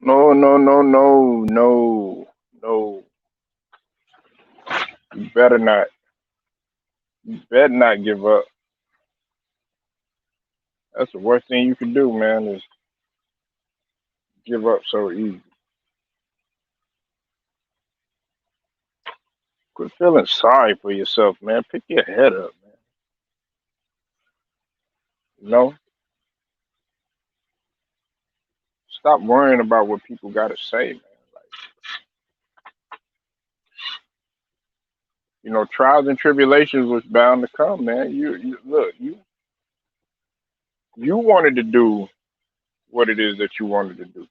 No, no, no, no, no, no. You better not. You better not give up. That's the worst thing you can do, man, is give up so easy. Quit feeling sorry for yourself, man. Pick your head up, man. You know? Stop worrying about what people gotta say, man. Like, trials and tribulations was bound to come, man. You look, you wanted to do what it is that you wanted to do.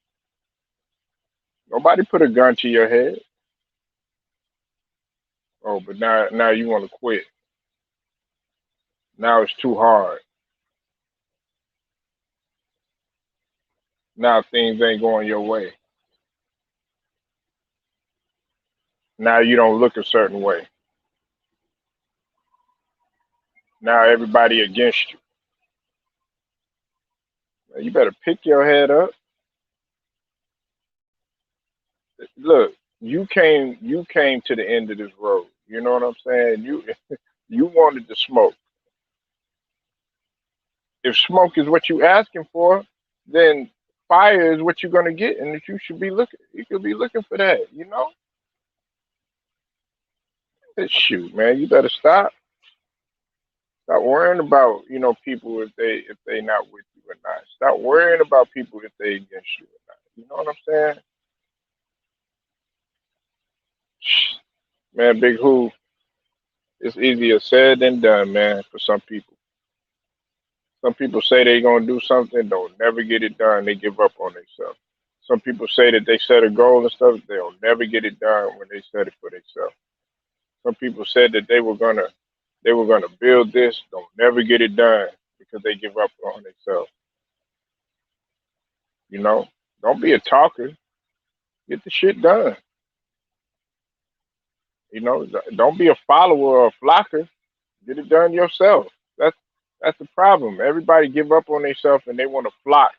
Nobody put a gun to your head. Oh, but now you want to quit. Now it's too hard. Now things ain't going your way. Now you don't look a certain way. Now everybody against you. Man, you better pick your head up. Look, you came to the end of this road. You know what I'm saying? You wanted to smoke. If smoke is what you asking for, then fire is what you're gonna get, and that you should be looking. You could be looking for that. Shoot, man, you better stop. Stop worrying about people if they not with you or not. Stop worrying about people if they against you or not. You know what I'm saying? Man, Big Who, it's easier said than done, man, for some people. Some people say they gonna do something, don't never get it done, they give up on themselves. Some people say that they set a goal and stuff, they'll never get it done when they set it for themselves. Some people said that they were gonna build this, don't never get it done because they give up on themselves. You know? Don't be a talker. Get the shit done. Don't be a follower or a flocker. Get it done yourself. That's that's the problem. Everybody give up on themselves and they want to flock.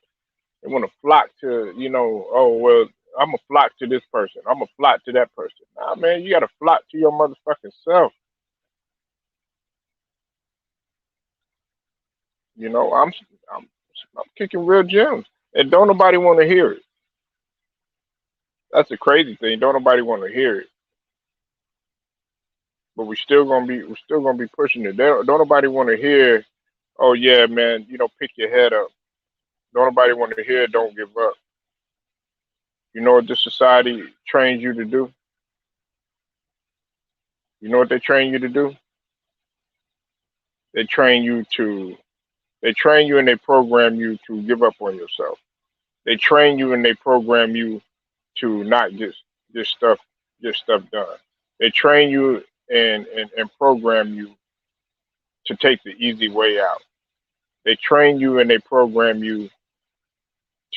They want to flock to, oh well, I'm a flock to this person. I'm a flock to that person. Nah, man, you got to flock to your motherfucking self. You know, I'm I'm kicking real gems, and don't nobody want to hear it. That's the crazy thing. Don't nobody want to hear it, but we're still gonna be pushing it. Don't nobody want to hear. Oh yeah, man, pick your head up. Don't nobody want to hear. Don't give up. You know what this society trains you to do? You know what they train you to do? They train you to they train you and they program you to give up on yourself. They train you and they program you to not get stuff get stuff done. They train you and program you to take the easy way out. They train you and they program you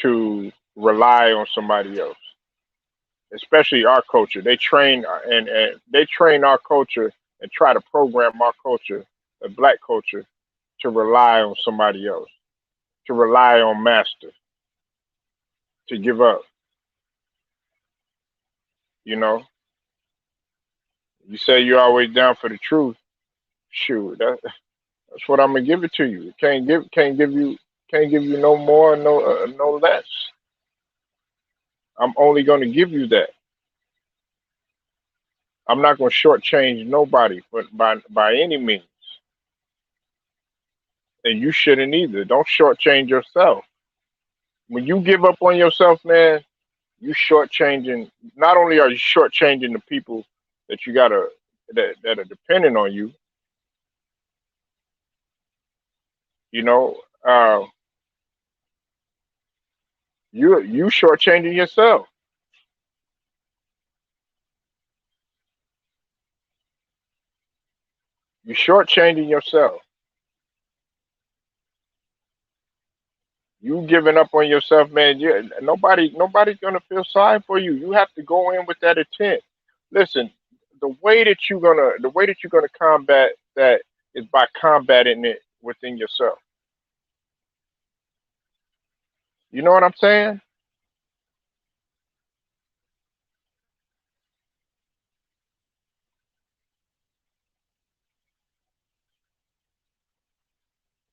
to rely on somebody else. Especially our culture. They train our culture and try to program our culture, the black culture, to rely on somebody else, to rely on master, to give up. You know, you say you're always down for the truth. Shoot, that's what I'm gonna give it to you. Can't give you no more, no less. I'm only gonna give you that. I'm not gonna shortchange nobody, but by any means, and you shouldn't either. Don't shortchange yourself. When you give up on yourself, man, you shortchanging. Not only are you shortchanging the people that you gotta that are dependent on you, you know, uh, you shortchanging yourself. You shortchanging yourself. You giving up on yourself, man. Nobody's gonna feel sorry for you. You have to go in with that intent. Listen, the way that you're gonna combat that is by combating it within yourself. You know what I'm saying?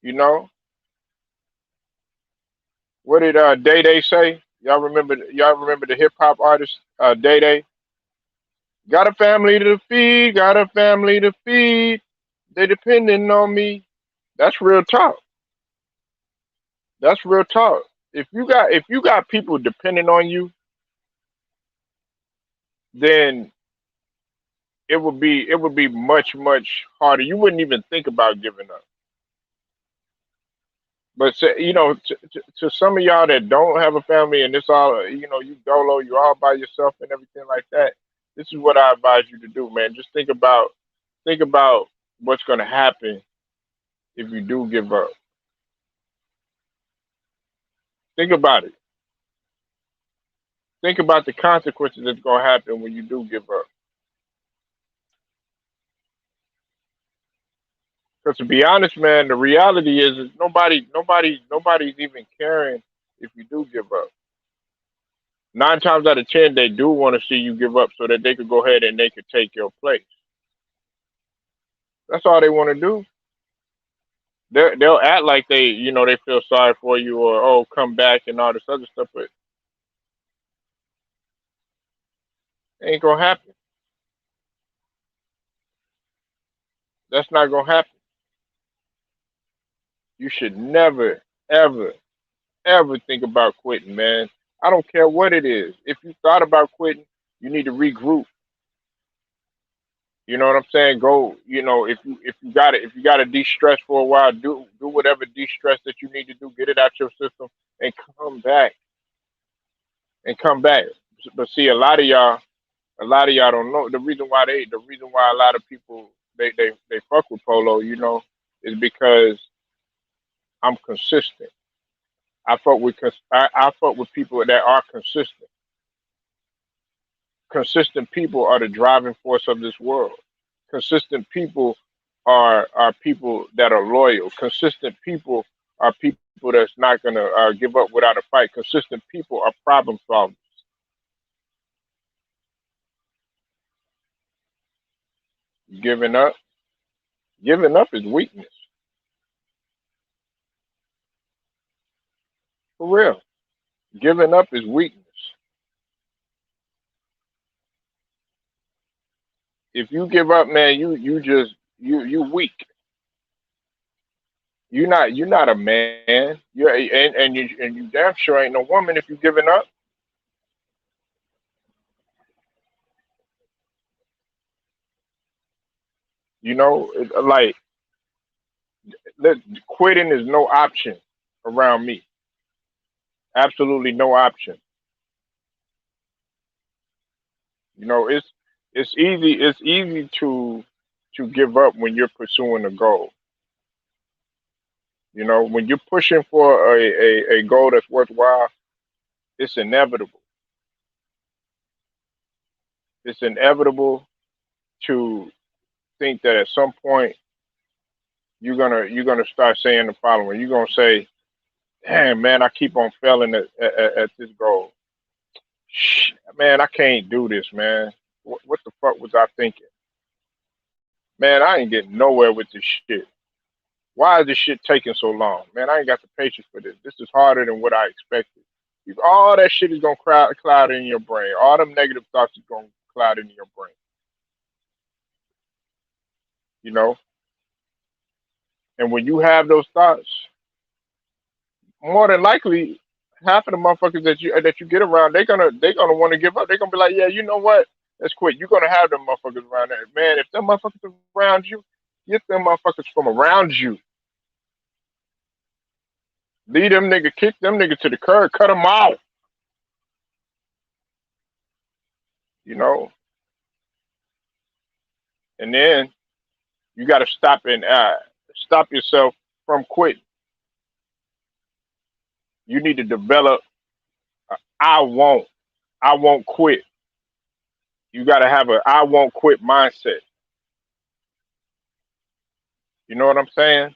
You know, what did Day Day say? Y'all remember the hip hop artist Day Day? Got a family to feed, got a family to feed. They depending on me. That's real talk. That's real talk. If you got people depending on you, then it would be much harder. You wouldn't even think about giving up. But to some of y'all that don't have a family and it's all you dolo, you all by yourself and everything like that. This is what I advise you to do, man. Just think about what's going to happen if you do give up. Think about it. Think about the consequences that's going to happen when you do give up. Because to be honest, man, the reality is nobody's even caring if you do give up. 9 times out of 10, they do want to see you give up so that they could go ahead and they could take your place. That's all they want to do. They'll act like they feel sorry for you or oh come back and all this other stuff, but it ain't gonna happen. That's not gonna happen. You should never, ever, ever think about quitting, man. I don't care what it is. If you thought about quitting, you need to regroup. You know what I'm saying? Go. If you got to de-stress for a while, do whatever de-stress that you need to do. Get it out your system and come back and come back. But see, a lot of y'all don't know the reason why a lot of people they fuck with Polo, is because I'm consistent. I fuck with people that are consistent. Consistent people are the driving force of this world. Consistent people are people that are loyal. Consistent people are people that's not gonna give up without a fight. Consistent people are problem solvers. Giving up, giving up is weakness for real. Giving up is weakness. If you give up, man, you weak. You're not a man. And you damn sure ain't no woman if you giving up. Like let, quitting is no option around me. Absolutely no option. It's easy to give up when you're pursuing a goal. When you're pushing for a goal that's worthwhile, it's inevitable. It's inevitable to think that at some point you're gonna start saying the following. You're gonna say, "Damn, man, I keep on failing at this goal. Man, I can't do this, man. What the fuck was I thinking? Man, I ain't getting nowhere with this shit. Why is this shit taking so long? Man, I ain't got the patience for this. This is harder than what I expected." All that shit is gonna cloud in your brain. All them negative thoughts is gonna cloud in your brain. You know, and when you have those thoughts, more than likely, half of the motherfuckers that you get around, they gonna want to give up. They're gonna be like, yeah, you know what? Let's quit. You're gonna have them motherfuckers around there, man. If them motherfuckers around you, get them motherfuckers from around you. Leave them nigga, kick them nigga to the curb, cut them off. You know, and then you got to stop yourself from quitting. You need to develop. I won't. I won't quit. You got to have a I won't quit mindset. You know what I'm saying?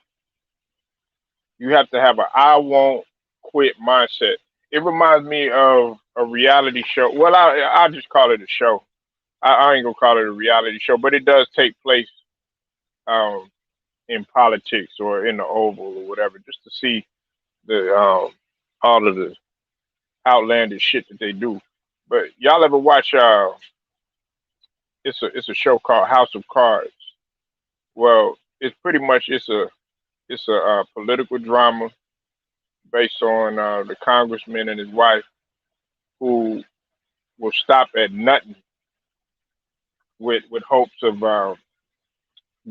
You have to have a I won't quit mindset. It reminds me of a reality show. Well, I'll just call it a show. I ain't gonna call it a reality show, but it does take place. Um, in politics or in the Oval or whatever, just to see the all of the outlandish shit that they do. But y'all ever watch? It's a show called House of Cards. Well, it's pretty much it's a political drama based on the congressman and his wife who will stop at nothing with hopes of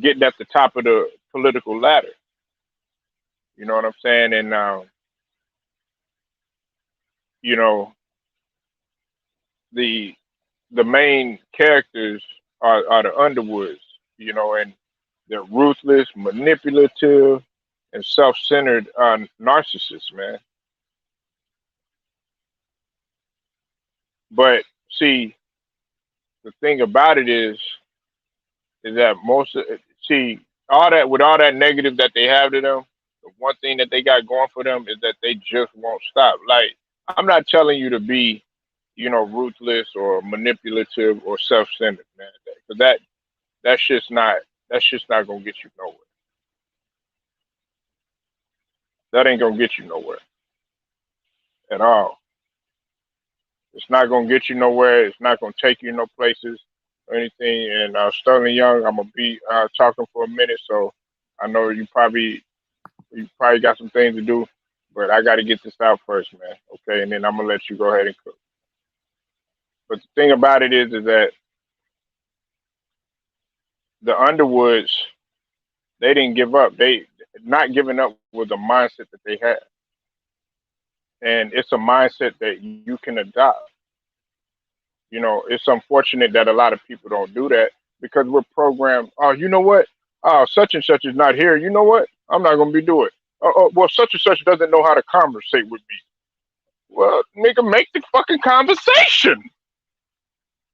getting at the top of the political ladder. You know what I'm saying? And you know the the main characters are the Underwoods. And they're ruthless, manipulative, and self-centered narcissists, man. But see, the thing about it is that see all that with all that negative that they have to them, the one thing that they got going for them is that they just won't stop. Like, I'm not telling you to be, ruthless or manipulative or self-centered, man, because that's just not gonna get you nowhere. That ain't gonna get you nowhere at all. It's not gonna get you nowhere. It's not gonna take you no places or anything. And Sterling Young, I'm gonna be talking for a minute, so I know you probably got some things to do, but I got to get this out first, man. Okay, and then I'm gonna let you go ahead and cook. But the thing about it is that the Underwoods, they didn't give up. They not giving up was a mindset that they had, and it's a mindset that you can adopt. It's unfortunate that a lot of people don't do that because we're programmed. Oh, you know what? Oh, such and such is not here. You know what? I'm not gonna be doing. Well, such and such doesn't know how to conversate with me. Well, nigga, make the fucking conversation.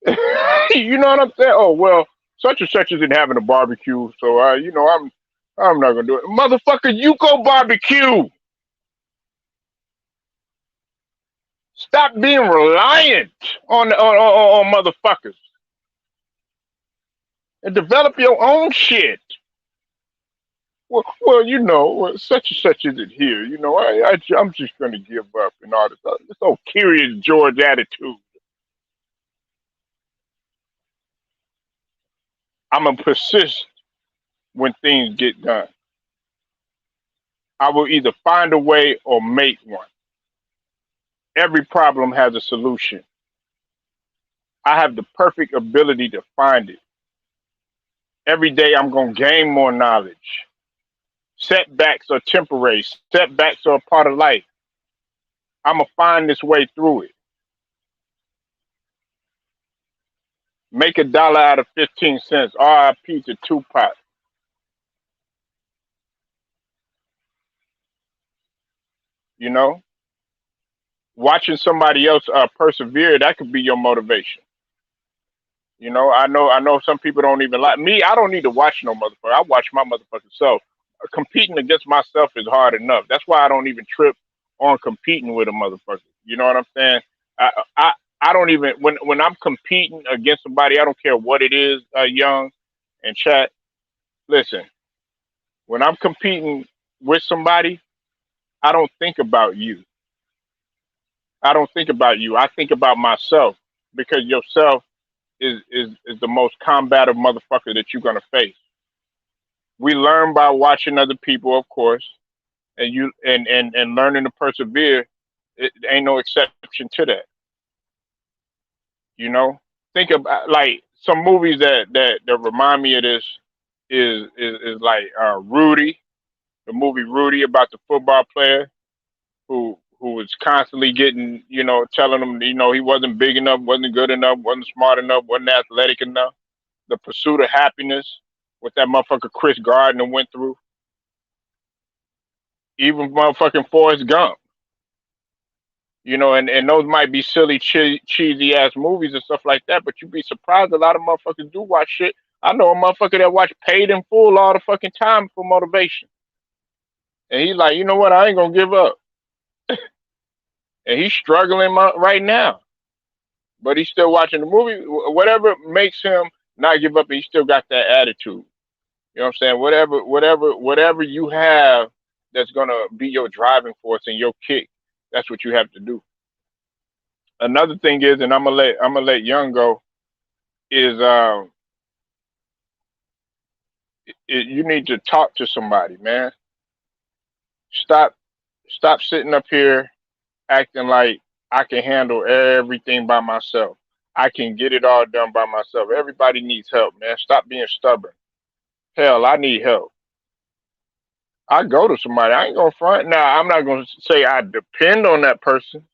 You know what I'm saying? Oh well, such and such isn't having a barbecue, so I'm not gonna do it. Motherfucker, you go barbecue. Stop being reliant on motherfuckers and develop your own shit. Well, such and such isn't here. I'm just gonna give up and all this other. This old curious George attitude. I'm gonna persist when things get done. I will either find a way or make one. Every problem has a solution. I have the perfect ability to find it. Every day I'm going to gain more knowledge. Setbacks are temporary, setbacks are a part of life. I'm going to find this way through it. Make $1 out of 15 cents. RIP to Tupac. You know, watching somebody else persevere, that could be your motivation. I know some people don't even like me. I don't need to watch no motherfucker. I watch my motherfucking self. Competing against myself is hard enough. That's why I don't even trip on competing with a motherfucker. You know what I'm saying? I I, I don't even when I'm competing against somebody. I don't care what it is. Young and chat. Listen, when I'm competing with somebody, I don't think about you. I don't think about you. I think about myself because yourself is the most combative motherfucker that you're gonna face. We learn by watching other people, of course, and learning to persevere. It ain't no exception to that. You know, think about like some movies that remind me of this is like Rudy, the movie Rudy about the football player who was constantly getting, telling him, he wasn't big enough, wasn't good enough, wasn't smart enough, wasn't athletic enough. The Pursuit of Happiness, what that motherfucker Chris Gardner went through. Even motherfucking Forrest Gump. And those might be silly, cheesy ass movies and stuff like that, but you'd be surprised a lot of motherfuckers do watch shit. I know a motherfucker that watch Paid in Full all the fucking time for motivation. And he's like, you know what, I ain't gonna give up. And he's struggling right now. But he's still watching the movie. Whatever makes him not give up, he still got that attitude. You know what I'm saying? Whatever you have that's gonna be your driving force and your kick. That's what you have to do. Another thing is, and I'm gonna let Young go. Is you need to talk to somebody, man. Stop stop sitting up here acting like I can handle everything by myself. I can get it all done by myself. Everybody needs help, man. Stop being stubborn. Hell, I need help. I go to somebody. I ain't gonna front. Now, I'm not gonna say I depend on that person.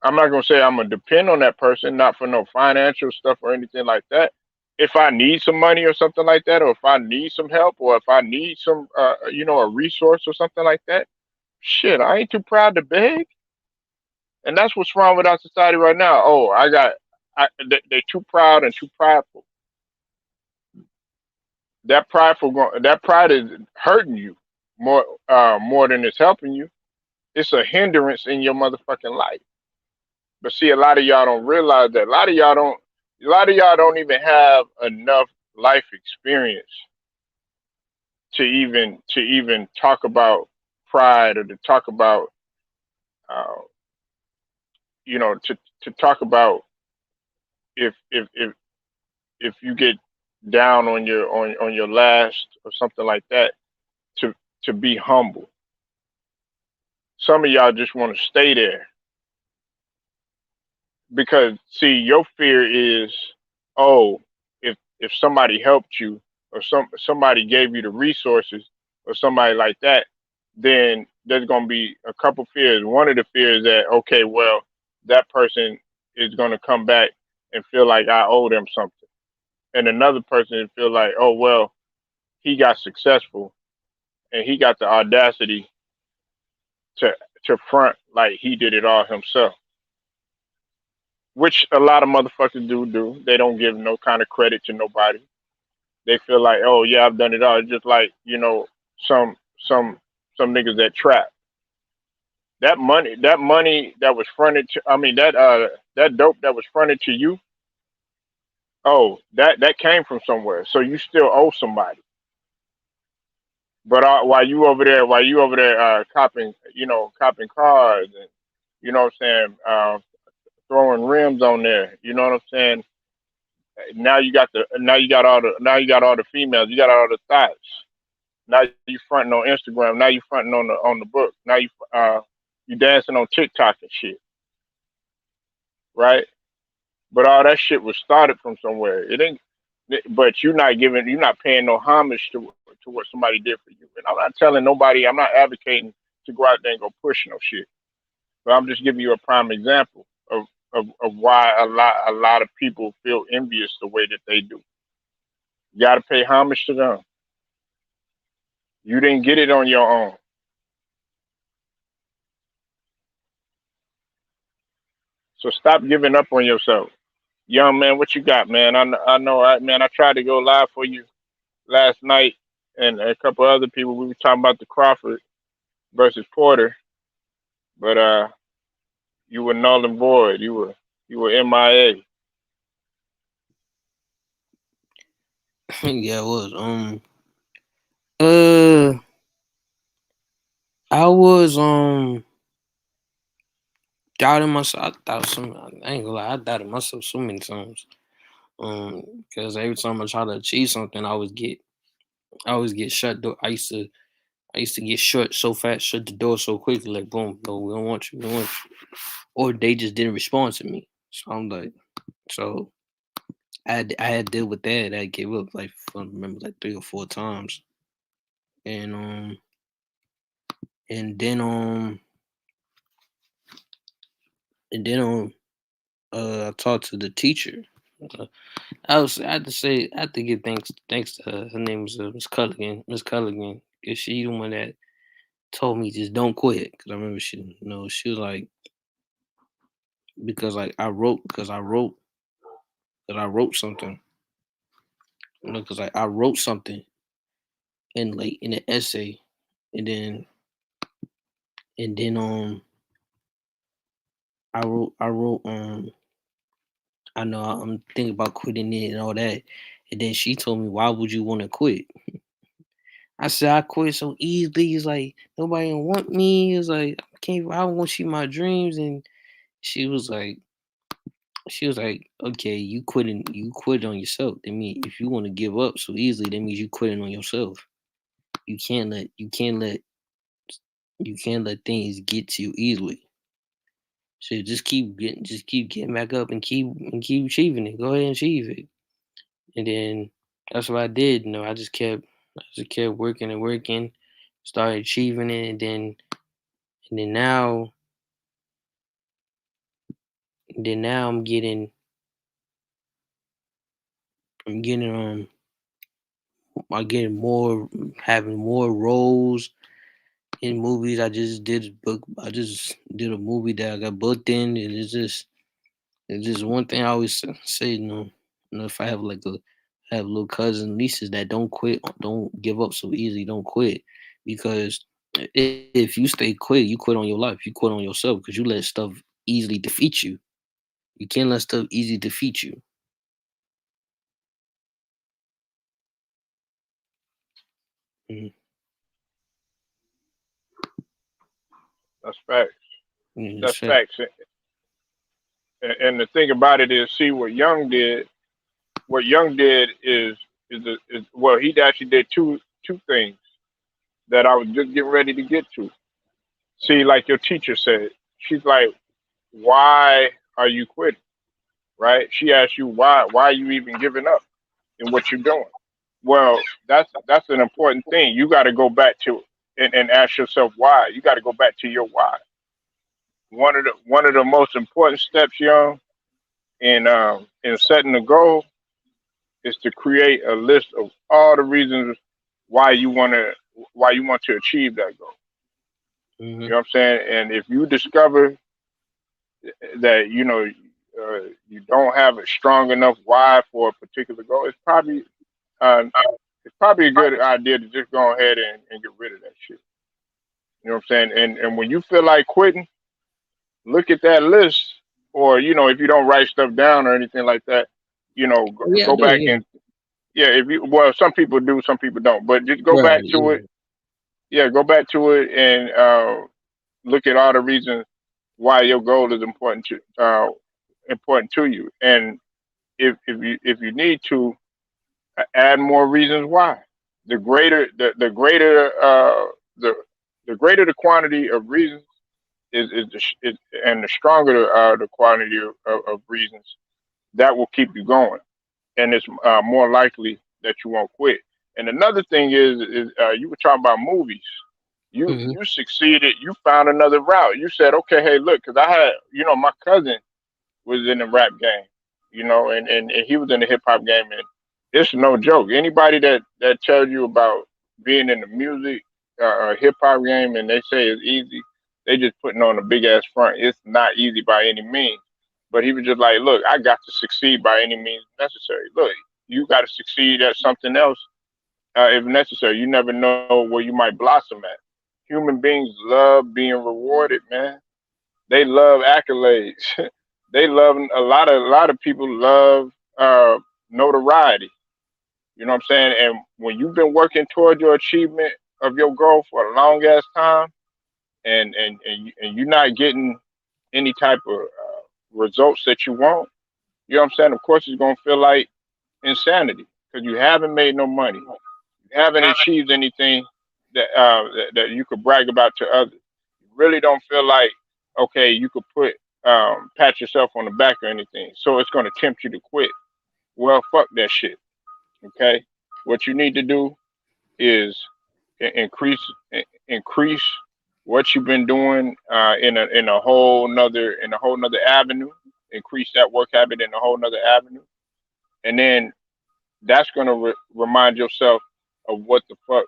I'm not gonna say I'm gonna depend on that person, not for no financial stuff or anything like that. If I need some money or something like that, or if I need some help, or if I need some, a resource or something like that, shit, I ain't too proud to beg. And that's what's wrong with our society right now. Oh, they're too proud and too prideful. That pride is hurting you more than it's helping you. It's a hindrance in your motherfucking life. But see, a lot of y'all don't realize that. A lot of y'all don't even have enough life experience to even talk about pride or to talk about uh, to talk about if if you get down on your last or something like that, to be humble. Some of y'all just want to stay there because see, your fear is, oh, if somebody helped you or somebody gave you the resources or somebody like that, then there's gonna be a couple fears. One of the fears that, okay, well, that person is gonna come back and feel like I owe them something, and another person feel like, oh well, he got successful and he got the audacity to front like he did it all himself, which a lot of motherfuckers do. They don't give no kind of credit to nobody. They feel like, oh yeah, I've done it all. It's just like some some some niggas that trap. That money that was fronted to, I mean that dope that was fronted to you. Oh, that came from somewhere. So you still owe somebody. But while you over there copping, copping cars and what I'm saying, throwing rims on there. You know what I'm saying? Now you got all the females. You got all the thoughts. Now you fronting on Instagram. Now you fronting on the book. Now you dancing on TikTok and shit, right? But all that shit was started from somewhere. It ain't. But you're not paying no homage to what somebody did for you. And I'm not telling nobody. I'm not advocating to go out there and go push no shit. But I'm just giving you a prime example of why a lot of people feel envious the way that they do. You got to pay homage to them. You didn't get it on your own. So stop giving up on yourself. Young man, what you got, man? I know, man, I tried to go live for you last night and a couple other people. We were talking about the Crawford versus Porter, but you were null and void. You were MIA. Yeah, it was. Uh, I was doubting myself. I ain't gonna lie. I doubted myself so many times. Because every time I try to achieve something, I always get shut door. I used to get shut so fast, shut the door so quickly. Like boom, no, we don't want you. We don't want you. Or they just didn't respond to me. So I'm like, so I had to deal with that. I gave up like I remember like 3 or 4 times, and and then and then I talked to the teacher. Uh, I had to say I had to give thanks to her. Her name was Miss Culligan. Miss Culligan, cause she the one that told me just don't quit. Cause I remember she was like because like I wrote something. Cause like I wrote something in like in an essay, and then I wrote I know I'm thinking about quitting it and all that, And then she told me, "Why would you want to quit?" I said, "I quit so easily. It's like nobody don't want me. It's like I can't. I don't want to see my dreams." And she was like, "Okay, you quit on yourself. I mean, if you want to give up so easily, that means you quitting on yourself. You can't let you can't let things get to you easily. So just keep getting back up and keep achieving it. Go ahead and achieve it." And then that's what I did. You know, I just kept working and working, started achieving it, and then now I'm getting I'm getting more having more roles in movies. I just did a movie that I got booked in, and it's just one thing I always say, if I have like a have little cousin nieces that don't give up so easy, don't quit, because if you stay quit, you quit on your life, you quit on yourself because you let stuff easily defeat you. You can't let stuff easily defeat you. Mhm. That's facts. Yeah, That's that's it. facts. And the thing about it is, see what Young did. What Young did is well, he actually did two things that I was just getting ready to get to. See, like your teacher said, she's like, "Why are you quitting?" Right? She asked you why are you even giving up in what you're doing? Well, that's an important thing. You got to go back to and ask yourself why. You got to go back to your why. One of the most important steps, young, in setting a goal is to create a list of all the reasons why you want to why you want to achieve that goal. Hmm. You know what I'm saying? And if you discover that you don't have a strong enough why for a particular goal, uh, it's probably a good idea to just go ahead and get rid of that shit. You know what I'm saying? And when you feel like quitting, look at that list, or if you don't write stuff down or anything like that, Oh yeah, I go do. back Yeah. and yeah, if you well, some people do, some people don't, but just go Right. back to it. Yeah. Yeah, go back to it and look at all the reasons why your goal is important to you, and if you need to add more reasons why. The greater the the greater the quantity of reasons and the stronger the quantity of reasons that will keep you going, and it's more likely that you won't quit. And another thing is you were talking about movies. Hmm. You succeeded. You found another route. You said, okay, hey, look, because I had my cousin was in the rap game, and he was in the hip hop game, and it's no joke. Anybody that tells you about being in the music hip hop game and they say it's easy, they just putting on a big ass front. It's not easy by any means. But he was just like, look, I got to succeed by any means necessary. Look, you got to succeed at something else if necessary. You never know where you might blossom at. Human beings love being rewarded, man. They love accolades. They love a lot of people love notoriety. You know what I'm saying? And when you've been working toward your achievement of your goal for a long ass time, and you're not getting any type of results that you want, you know what I'm saying? Of course, it's gonna feel like insanity because you haven't made no money, you haven't achieved anything that you could brag about to others. You really don't feel like okay, you could pat yourself on the back or anything. So it's gonna tempt you to quit. Well, fuck that shit. Okay, what you need to do is increase what you've been doing in a whole nother avenue. Increase that work habit in a whole nother avenue, and then that's gonna remind yourself of what the fuck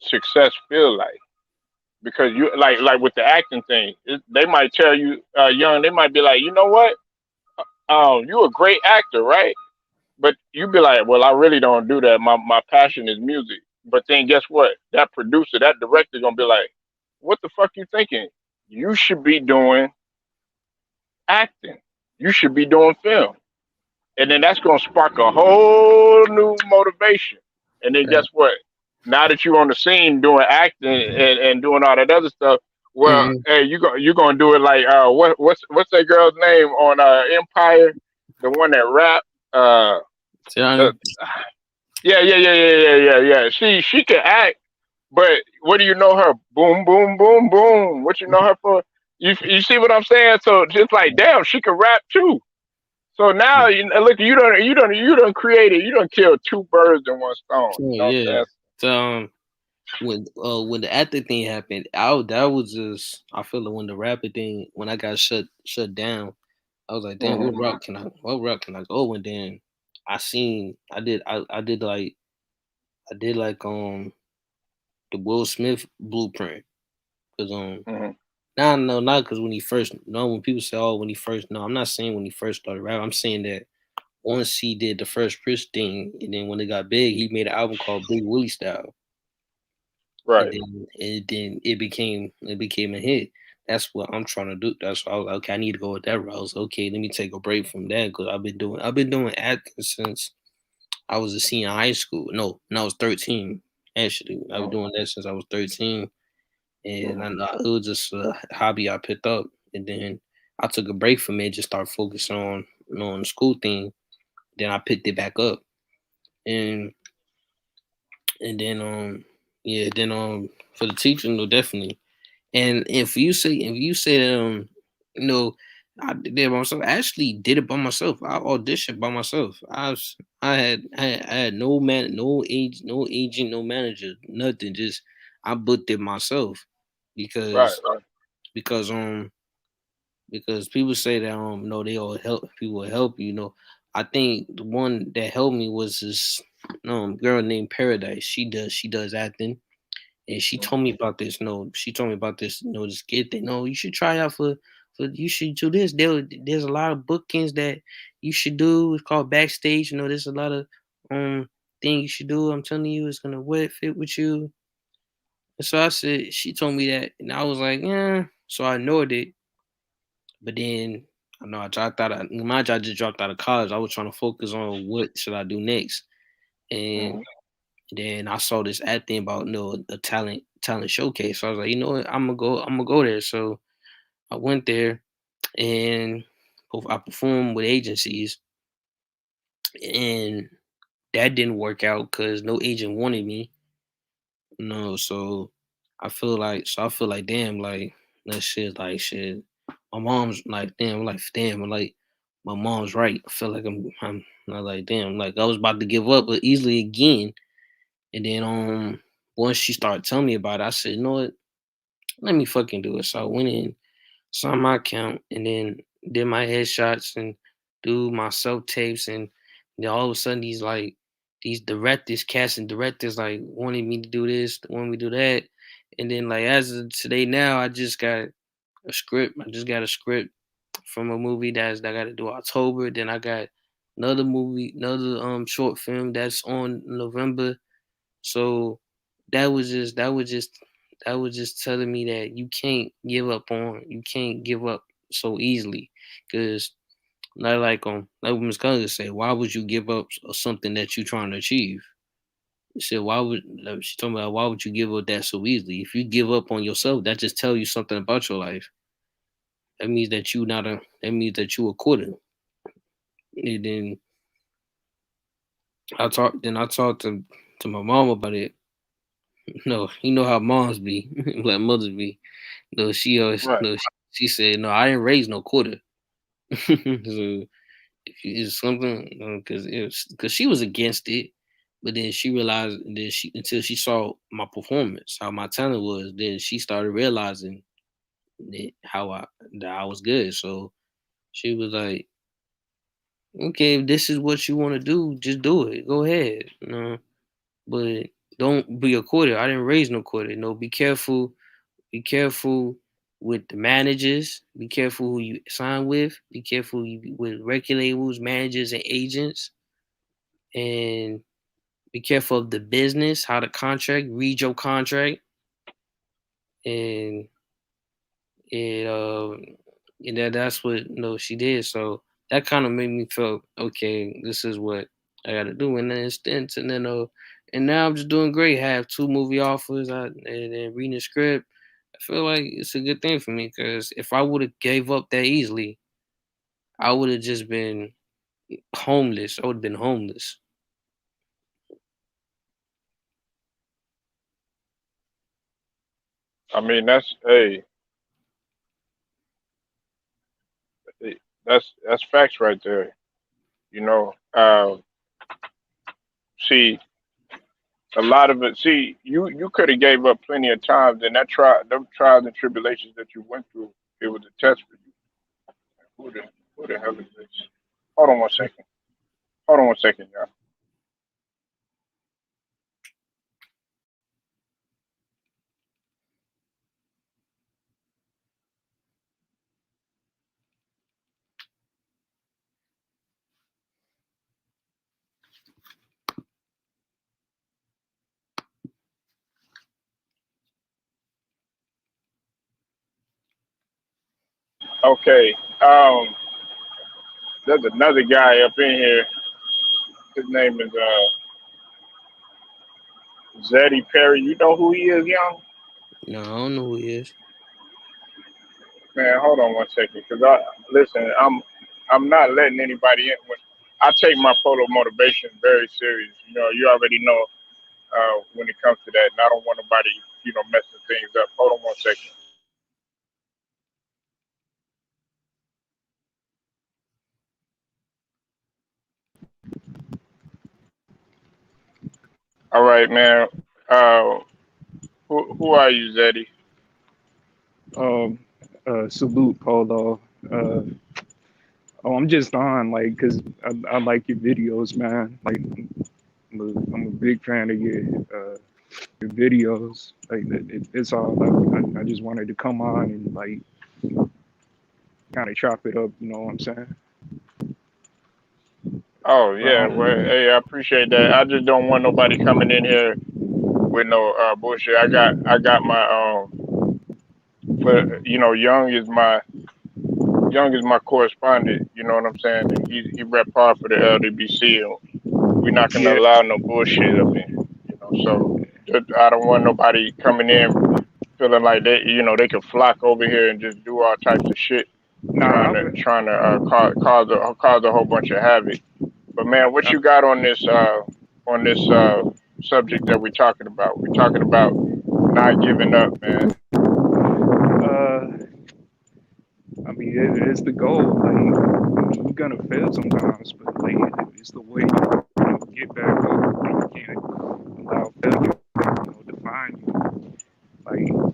success feel like. Because you like with the acting thing, they might tell you young, they might be like, you know what, you a great actor, right? But you be like, well, I really don't do that. My passion is music. But then guess what? That producer, that director, gonna be like, what the fuck you thinking? You should be doing acting. You should be doing film. and then that's gonna spark a whole new motivation. And then guess what? Now that you're on the scene doing acting and doing all that other stuff, well, Mm-hmm. hey, you gonna do it like what's that girl's name on Empire, the one that rap the yeah. She can act, but what do you know her? Boom, boom, boom, boom. What you know her for? You see what I'm saying? So just like damn, she can rap too. So now look, you done created, you done killed two birds in one stone. So You know what I'm yeah. saying? So when the acting thing happened, that was just I feel like when the rapper thing when I got shut down, I was like, damn, Hmm. what route can I go? And then I did like the Will Smith blueprint because Hmm. now no not because when he first no when people say oh when he first no I'm not saying when he first started rapping I'm saying that once he did the first Prince thing and then when it got big he made an album called Big Willie Style Right. and then it became a hit. That's what I'm trying to do. That's why I was like, okay. I need to go with that route. I was like, okay. Let me take a break from that because I've been doing acting since I was a senior in high school. No, when I was 13. Actually, I've been Hmm. doing that since I was 13, and Hmm. I know it was just a hobby I picked up. And then I took a break from it, just started focusing on on the school thing. Then I picked it back up, and and then yeah, then for the teaching, no, definitely. And if you say that you know I did it by myself, I actually did it by myself. I auditioned by myself. I had no man, no agent, no manager, nothing. Just I booked it myself Right. because Right. because um because people say that no they all help people will help you. You know, I think the one that helped me was this girl named Paradise. She does acting and she Hmm. told me about this. No, she told me about this. This kid thing. No, you should try out for. You should do this. There's a lot of bookings that you should do. It's called backstage. There's a lot of things you should do. I'm telling you, it's gonna fit with you. And so I said, she told me that, and I was like, yeah. So I ignored it. But then I know I dropped out. Mind you, I just dropped out of college. I was trying to focus on what should I do next, and Hmm. then I saw this ad thing about a talent showcase. So I was like, you know what, I'm gonna go there. So I went there and I performed with agencies, and that didn't work out because no agent wanted me. No, so I feel like damn, like that shit, like shit. My mom's like damn, I'm like my mom's right. I feel like I'm like damn, like I was about to give up, but easily again. And then once she started telling me about it, I said, you know what, let me fucking do it. So I went in, saw my account, and then did my headshots and do my self tapes, and then all of a sudden these directors, casting directors, like wanted me to do this, wanted me to do that, and then like as of today now, I just got a script. I just got a script from a movie that I got to do October. Then I got another short film that's on November. So that was just telling me that you can't give up so easily because not like what Miss Collins said, why would you give up something that you're trying to achieve? She said, she told me like, why would you give up that so easily? If you give up on yourself, that just tell you something about your life. That means that you a quitter. And I talked to my mom about it. No, you know how moms be, like mothers be. No, she always Right. no. She said, "No, I didn't raise no quitter." So if it's something, because she was against it, but then she realized, and then she until she saw my performance, how my talent was, then she started realizing that that I was good. So she was like, "Okay, if this is what you want to do, just do it. Go ahead, but don't be a quitter. I didn't raise no quitter. No, be careful. Be careful with the managers. Be careful who you sign with. Be careful with regulators, managers, and agents. And be careful of the business, how the contract. Read your contract, and it and that's what she did. So that kind of made me feel okay. This is what I got to do in an instance, and now I'm just doing great. Have two movie offers, and reading the script. I feel like it's a good thing for me because if I would have gave up that easily, I would have just been homeless. I would have been homeless. I mean, that's hey, that's facts right there. You know, see, a lot of it. See, you could have gave up plenty of times, and them trials and tribulations that you went through, it was a test for you. Who the who the hell is this? Hold on one second. Hold on one second, y'all. Okay. There's another guy up in here. His name is Zeddy Perry. You know who he is, young No, I don't know who he is. man. Hold on one second, cause I listen. I'm not letting anybody in. I take my polo motivation very serious. You know, you already know when it comes to that, and I don't want nobody, messing things up. Hold on one second. All right, man. Uh, who are you, Zeddy? Um, Salute, Polo. Uh, oh, I'm just on, like, cause I like your videos, man. Like, I'm a big fan of your videos. Like, it's all like, I just wanted to come on and like kind of chop it up. You know what I'm saying? Oh But yeah, well, hey, I appreciate that. I just don't want nobody coming in here with no bullshit. I got my for Young is my correspondent. You know what I'm saying, and he rep hard for the LDBC, and we're not gonna yeah, allow no bullshit up in here. So I don't want nobody coming in feeling like they could flock over here and just do all types of shit, nah, trying to cause a whole bunch of havoc. But man, what I, you got on this subject that we're talking about? We're talking about not giving up, man. uh, I mean, it's the goal. Like, you're gonna fail sometimes, but like, it's the way get back up. Like, you can't allow failure, define you. Like,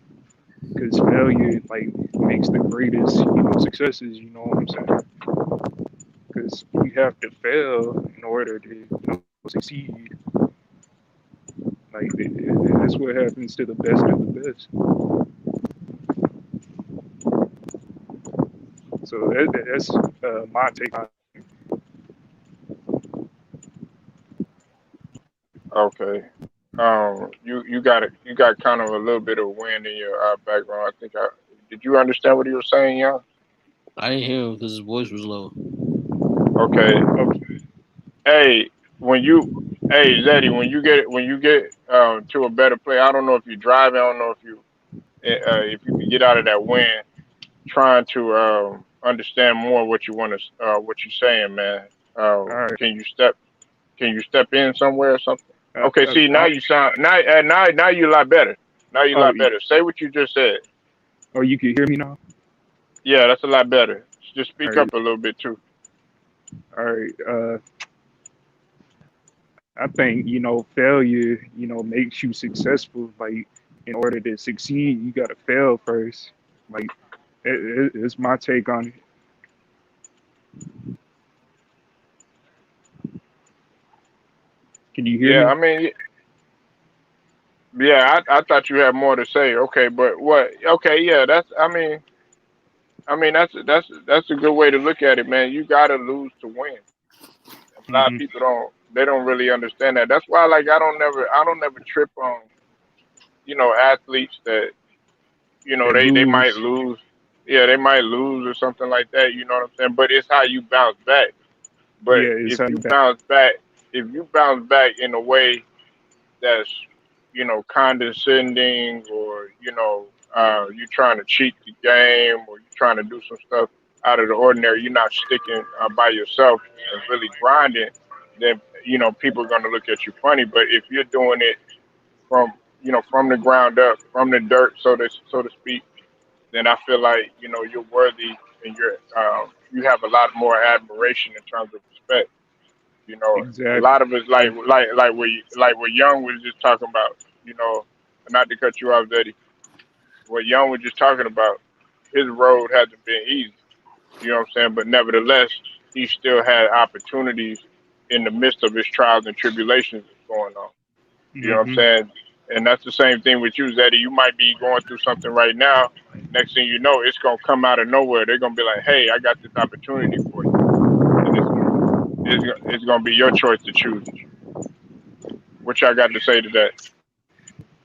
because failure like makes the greatest successes. You know what I'm saying? Because you have to fail in order to succeed. Like, that's what happens to the best of the best. So that's my take on Okay. You got kind of a little bit of wind in your background. I think I did. You understand what he was saying, yeah? I didn't hear him because his voice was low. Okay. it. Hey, when you, hey Zeddy, when you get to a better place, I don't know if you're driving. I don't know if you could get out of that wind, trying to understand more what you want to what you're saying, man. All right. Can you step in somewhere or something? Okay, see now Oh, you sound now you a lot better. Now you a oh, lot better. Say what you just said. oh, you can hear me now. Yeah, that's a lot better. Just All speak right. up a little bit too. All right. I think failure makes you successful. Like, in order to succeed, you gotta fail first. Like, it's my take on it. Can you hear Yeah, me? I mean, yeah, I thought you had more to say. Okay, but what? Okay, yeah, that's a good way to look at it, man. You gotta lose to win. A lot of Hmm. people don't really understand that. That's why, like, I don't never trip on athletes that They they might lose. lose. Yeah, they might lose or something like that. You know what I'm saying? But it's how you bounce back. But Yeah, it's if how you you back. bounce back, if you bounce back in a way that's, condescending, or you trying to cheat the game, or you trying to do some stuff out of the ordinary, you're not sticking by yourself and really grinding, then people are going to look at you funny. But if you're doing it from from the ground up, from the dirt, so to speak, then I feel like you're worthy, and you have a lot more admiration in terms of respect. A Exactly. lot of us, like what Young was just talking about. Not to cut you off, Daddy. What Young was just talking about, his road hasn't been easy. You know what I'm saying? But nevertheless, he still had opportunities in the midst of his trials and tribulations that's going on. You know what I'm Hmm. saying? And that's the same thing with you, Zeddy. You might be going through something right now. Next thing you know, it's gonna come out of nowhere. They're gonna be like, "Hey, I got this opportunity for you," and it's gonna be your choice to choose it. What y'all got to say to that?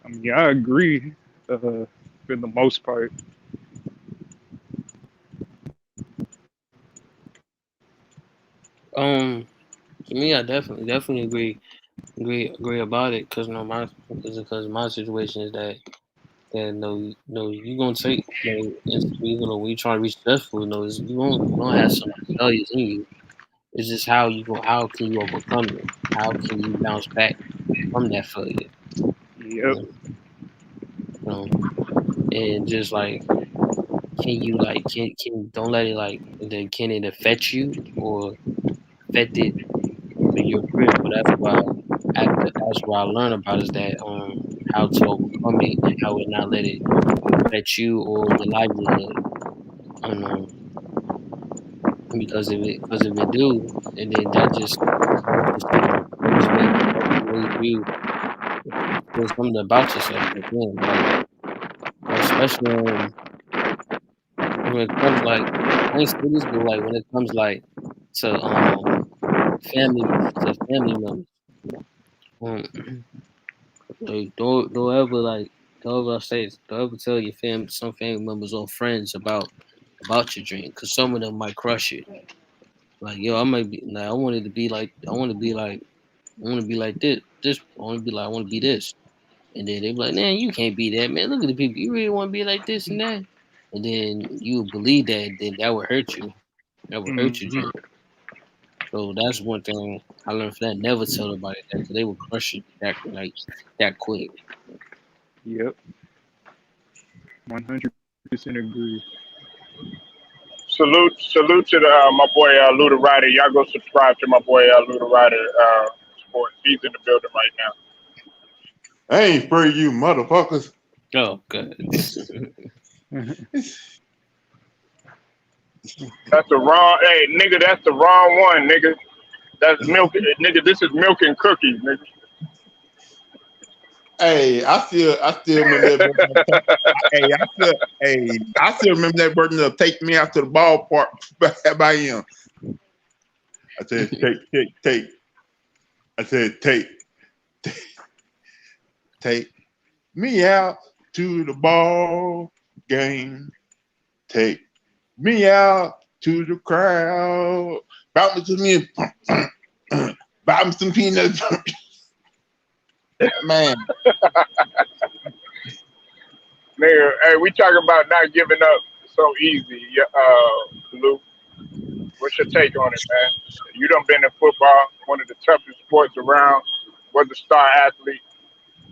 I mean, yeah, I agree for the most part. To me, I definitely agree about it. Cause no, because my situation is that no, you gonna take when you trying to reach successful, you gonna have some failures in you. It's just how can you overcome it? How can you bounce back from that failure? Yep. Um, you know, and just like can you like can don't let it like then can it affect you or affect it for your career? But that's what I learned about is that how to overcome it and how to not let it affect you or your livelihood. And because if it do, and then that just that just made you feel something about yourself. Like, man, like especially when it comes like I ain't say this, but like when it comes like to family members. Um, like don't ever tell your some family members or friends about your dream, because some of them might crush it. Like, yo, I might be like, I want to be like this. I want to be this, and then they be like, man, you can't be that, man. Look at the people. You really want to be like this and that, and then you believe that, then that would hurt you. That would hurt your Hmm. dream. So that's one thing I learned from that. Never tell nobody that, because they will crush it that quick. Yep. 100% agree. Salute to my boy Luda Ryder. Y'all go subscribe to my boy Luda Ryder Sports. He's in the building right now. I ain't for you motherfuckers. Oh, good. That's the wrong. Hey, nigga, that's the wrong one, nigga. That's milk, nigga. This is milk and cookies, nigga. Hey, I still remember that burden of I still remember that burden of taking me out to the ballpark by him. I said, take. I said, take me out to the ball game. Take me out to the crowd. Buy me some buy me some peanuts. Man, Nigga, hey, we talking about not giving up so easy. Luke, what's your take on it, man? You done been in football, one of the toughest sports around. Was a star athlete.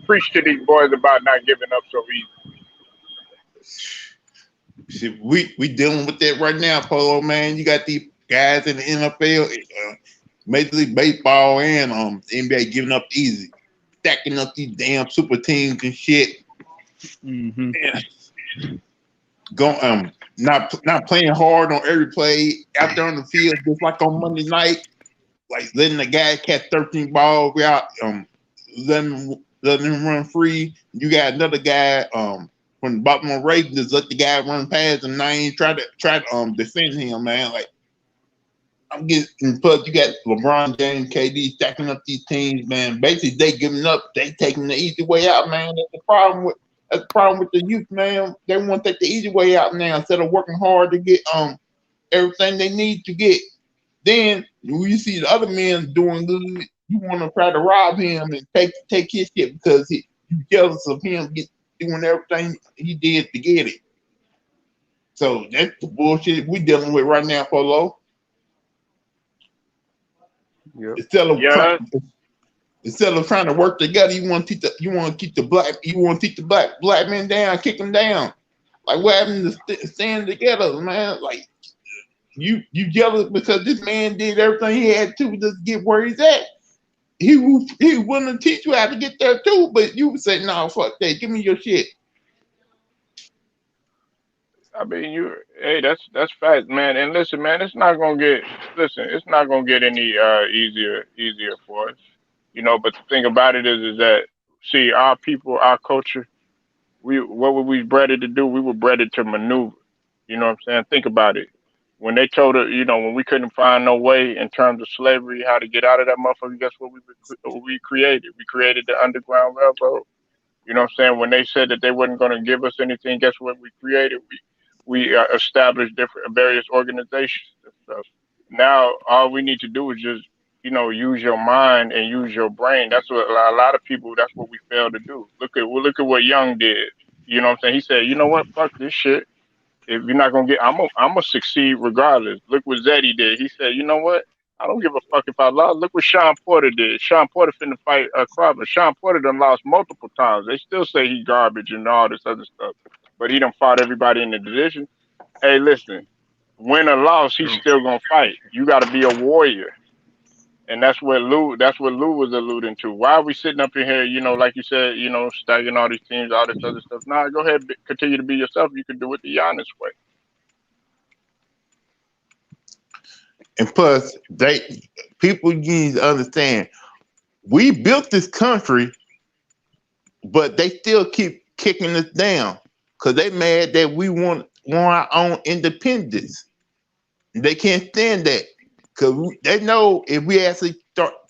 Preach to these boys about not giving up so easy. see, we dealing with that right now, Polo, man. You got these guys in the NFL, Major League Baseball, and NBA giving up easy, stacking up these damn super teams and shit. Hmm. And going not playing hard on every play out there on the field, just like on Monday night, like letting the guy catch 13 balls out, letting him run free. You got another guy from the Baltimore Ravens just let the guy run past him. Now I ain't try to defend him, man. Like I'm getting plus you got LeBron James, KD stacking up these teams, man. Basically they giving up, they taking the easy way out, man. That's the problem with That's the problem with the youth, man. They want to take the easy way out now instead of working hard to get everything they need to get. Then when you see the other men doing good, you want to try to rob him and take his shit because you jealous of him doing everything he did to get it. So that's the bullshit we dealing with right now, Polo. Yep. Instead of Yeah, trying, that's, instead of trying to work together, you want to keep the black men down, kick them down. Like what happened to stand together, man? Like you jealous because this man did everything he had to just get where he's at. He was willing to teach you how to get there too, but you would say, "No, fuck that. Give me your shit." I mean, hey, that's fact, man. And listen, man, it's not gonna get any easier for us, you know. But the thing about it is that, see, our people, our culture, what were we bred to do? We were bred to maneuver. You know what I'm saying? Think about it. When they told us, you know, when we couldn't find no way in terms of slavery, how to get out of that motherfucker, guess what we created? We created the Underground Railroad. You know what I'm saying? When they said that they wasn't going to give us anything, guess what we created? We established different various organizations and stuff. Now all we need to do is just, you know, use your mind and use your brain. That's what a lot of people. That's what we fail to do. Look at what Young did. You know what I'm saying? He said, you know what? Fuck this shit. If you're not gonna get, I'm gonna succeed regardless. Look what Zeddy did. He said, you know what? I don't give a fuck if I lost. Look what Sean Porter did. Sean Porter finna fight Crawford. Sean Porter done lost multiple times. They still say he garbage and all this other stuff, but he done fought everybody in the division. Hey, listen, win or loss, he's True. still gonna fight. You got to be a warrior, and that's what Lou was alluding to. Why are we sitting up in here, you know, like you said, you know, stacking all these teams, all this other stuff? Nah, go ahead, continue to be yourself. You can do it the honest way. And plus, people need to understand we built this country, but they still keep kicking us down because they mad that we want our own independence. They can't stand that because they know if we actually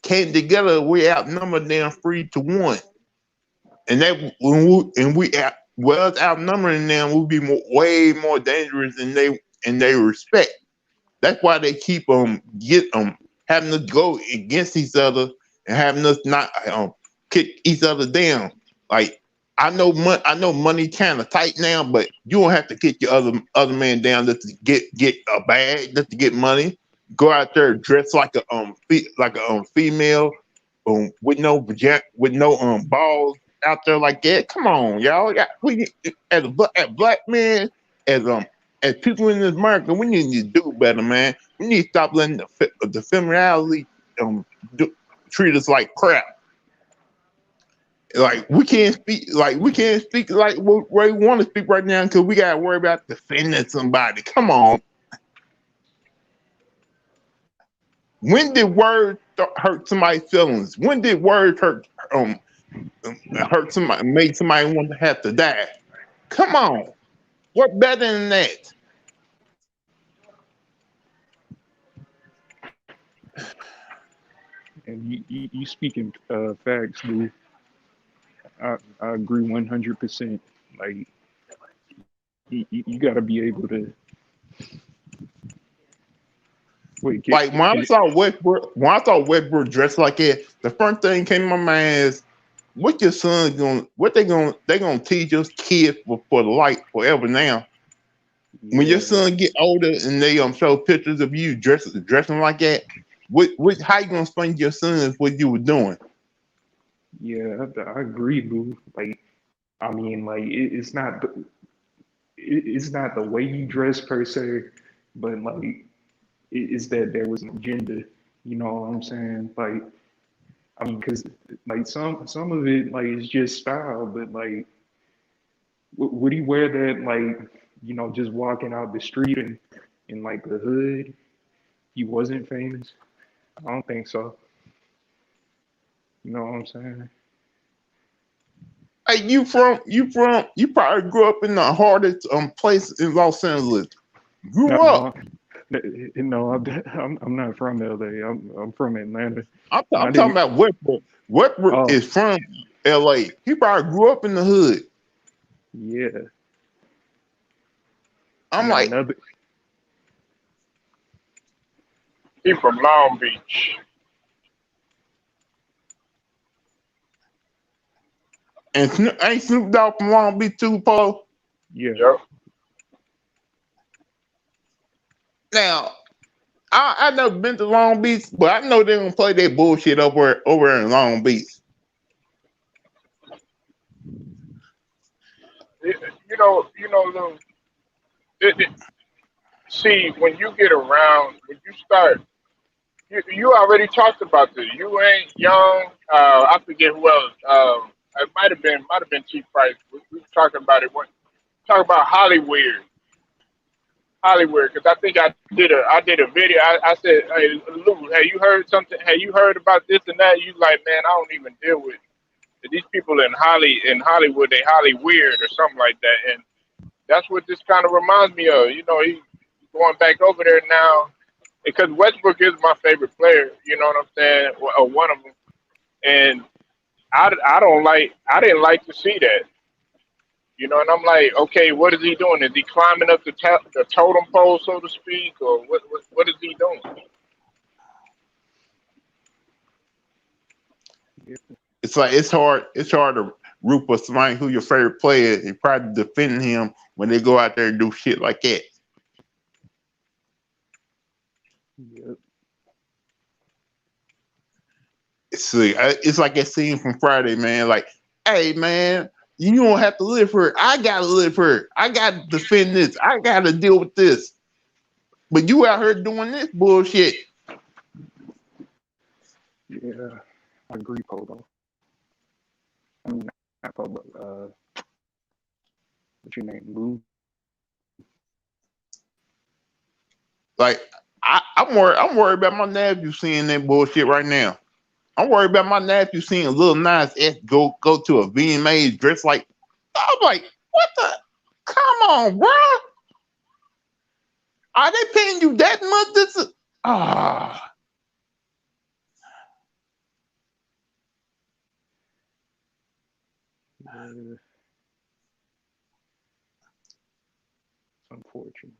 came together, we outnumber them 3-1, and that when we was outnumbering them, we'll be way more dangerous than they respect. That's why they keep having us go against each other and having us not kick each other down. Like I know money kind of tight now, but you don't have to kick your other man down just to get a bag, just to get money. Go out there dressed like a female, with no balls out there like that. Come on, y'all. We as black men, as as people in this America, we need to do better, man. We need to stop letting the femininity do, treat us like crap. Like we can't speak like what we want to speak right now because we gotta worry about defending somebody. Come on. When did words hurt somebody's feelings? When did words hurt somebody, made somebody want to have to die? Come on. What better than that? And you speaking facts, dude. I agree 100%. Like you got to be able to wait. Like when I saw Westbrook dressed like that, the first thing came to my mind is they gonna teach us kids for the life forever now. When your Yeah, son get older and they show pictures of you dressing like that, how you gonna explain to your son what you were doing? yeah, I agree, dude. Like I mean, like it's not the way you dress per se, but like it's that there was an agenda. You know what I'm saying? Like I mean, because like some of it like is just style, but like would he wear that like just walking out the street and in like the hood? He wasn't famous. I don't think so. You know what I'm saying? Hey, you probably grew up in the hardest place in Los Angeles. No, Grew up. no, no. I'm not from LA. I'm from Atlanta. I I'm talking didn't. about Westbrook. Westbrook Oh, is from LA. He probably grew up in the hood. Yeah. I'm And like, another, He from Long Beach. and ain't Snoop Dogg from Long Beach too, Polo? yeah. Yep. Now, I never been to Long Beach, but I know they don't play that bullshit over in Long Beach. It, Lou, it, see, when you get around, when you start, you already talked about this. You ain't young. I forget who else. It might have been Chief Price. We were talking about it. Talk about Hollywood. Hollywood, because I did a video. I said, "Hey, Lou, have you heard something? Have you heard about this and that?" You like, man, I don't even deal with these people in Hollywood. They Holly weird or something like that, and that's what this kind of reminds me of. He's going back over there now because Westbrook is my favorite player. You know what I'm saying? Or one of them, and I didn't like to see that. And I'm like, okay, what is he doing? Is he climbing up the totem pole, so to speak, or what is he doing? Yeah. It's like it's hard to root for somebody who your favorite player and probably defend him when they go out there and do shit like that. Yeah. It's like that scene from Friday, man. Like, hey, man, you don't have to live for it. I gotta live for it. I gotta defend this. I gotta deal with this. But you out here doing this bullshit. Yeah. I agree, Polo. I mean, not Polo. What's your name? Lou? Like, I'm worried about my nephew seeing that bullshit right now. I'm worried about my nephew seeing Lil Nas X go to a VMA dressed like. I'm like, what the? Come on, bro. Are they paying you that much? This is ah. Yeah. It's unfortunate.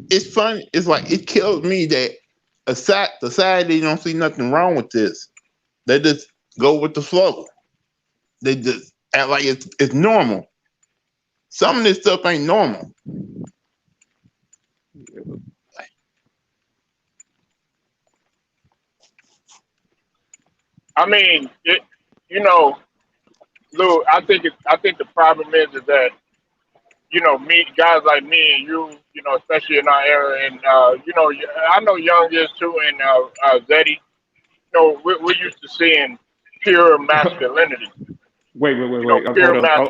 It's funny. It's like it kills me that society don't see nothing wrong with this. They just go with the flow. They just act like it's normal. Some of this stuff ain't normal. Yeah. I mean, you know, Lou. I think the problem is that me guys like me and especially in our era, and I know Young is too, and Zeddy. We're used to seeing pure masculinity. Wait. Hold Pure up. mas.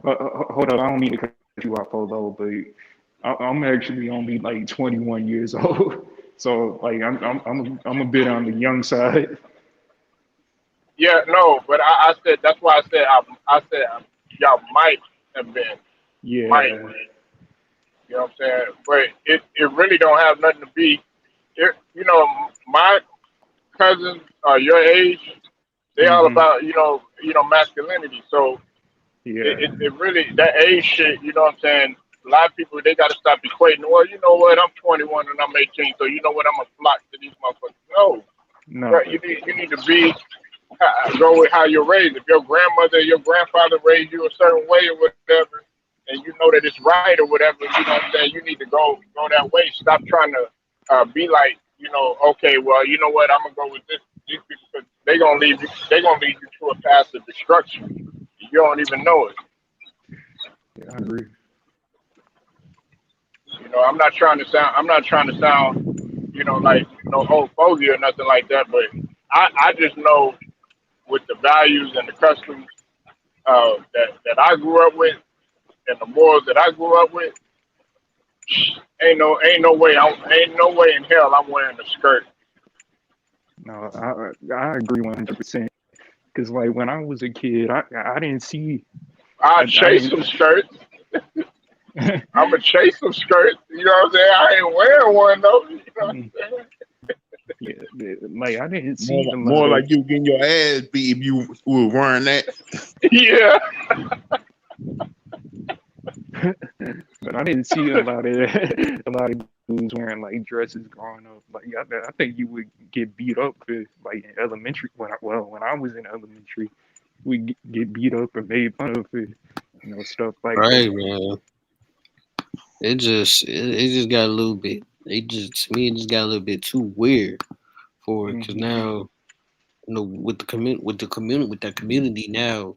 Hold up. I don't mean to cut you off, Polo, but I'm actually only like 21 years old. So like I'm a bit on the young side. Yeah, no, but I said that's why I said y'all might have been might. Yeah. You know what I'm saying? But it really don't have nothing to be. My cousins are your age. They all Hmm. about masculinity. So Yeah. it really that age shit. You know what I'm saying? A lot of people they got to stop equating. Well, you know what? I'm 21 and I'm 18, so you know what? I'm gonna flock to these motherfuckers. No, No. right? You need to be go with how you're raised. If your grandmother, or your grandfather raised you a certain way or whatever, and you know that it's right or whatever, you know what I'm saying? You need to go that way. Stop trying to be like, okay, well, you know what? I'm gonna go with these people because they gonna lead you. They gonna lead you to a path of destruction. You don't even know it. Yeah, I agree. I'm not trying to sound, like no old fogey or nothing like that. But I just know with the values and the customs that I grew up with and the morals that I grew up with, ain't no way in hell I'm wearing a skirt. No, I agree 100%. Because like when I was a kid, I didn't see I I chase didn't some skirts. I'm gonna chase some skirts. You know what I'm saying? I ain't wearing one though. You know what Mm, I'm saying? yeah, like I didn't see More, a lot more of, like you getting your ass beat if you were wearing that. Yeah. but I didn't see a lot of a lot of dudes wearing like dresses growing up. Like I think you would get beat up for like in elementary when I was in elementary, we get beat up and made fun of for stuff like that. Right, man. It just got a little bit. It just to me it just got a little bit too weird for it because Hmm. now with the community with that community now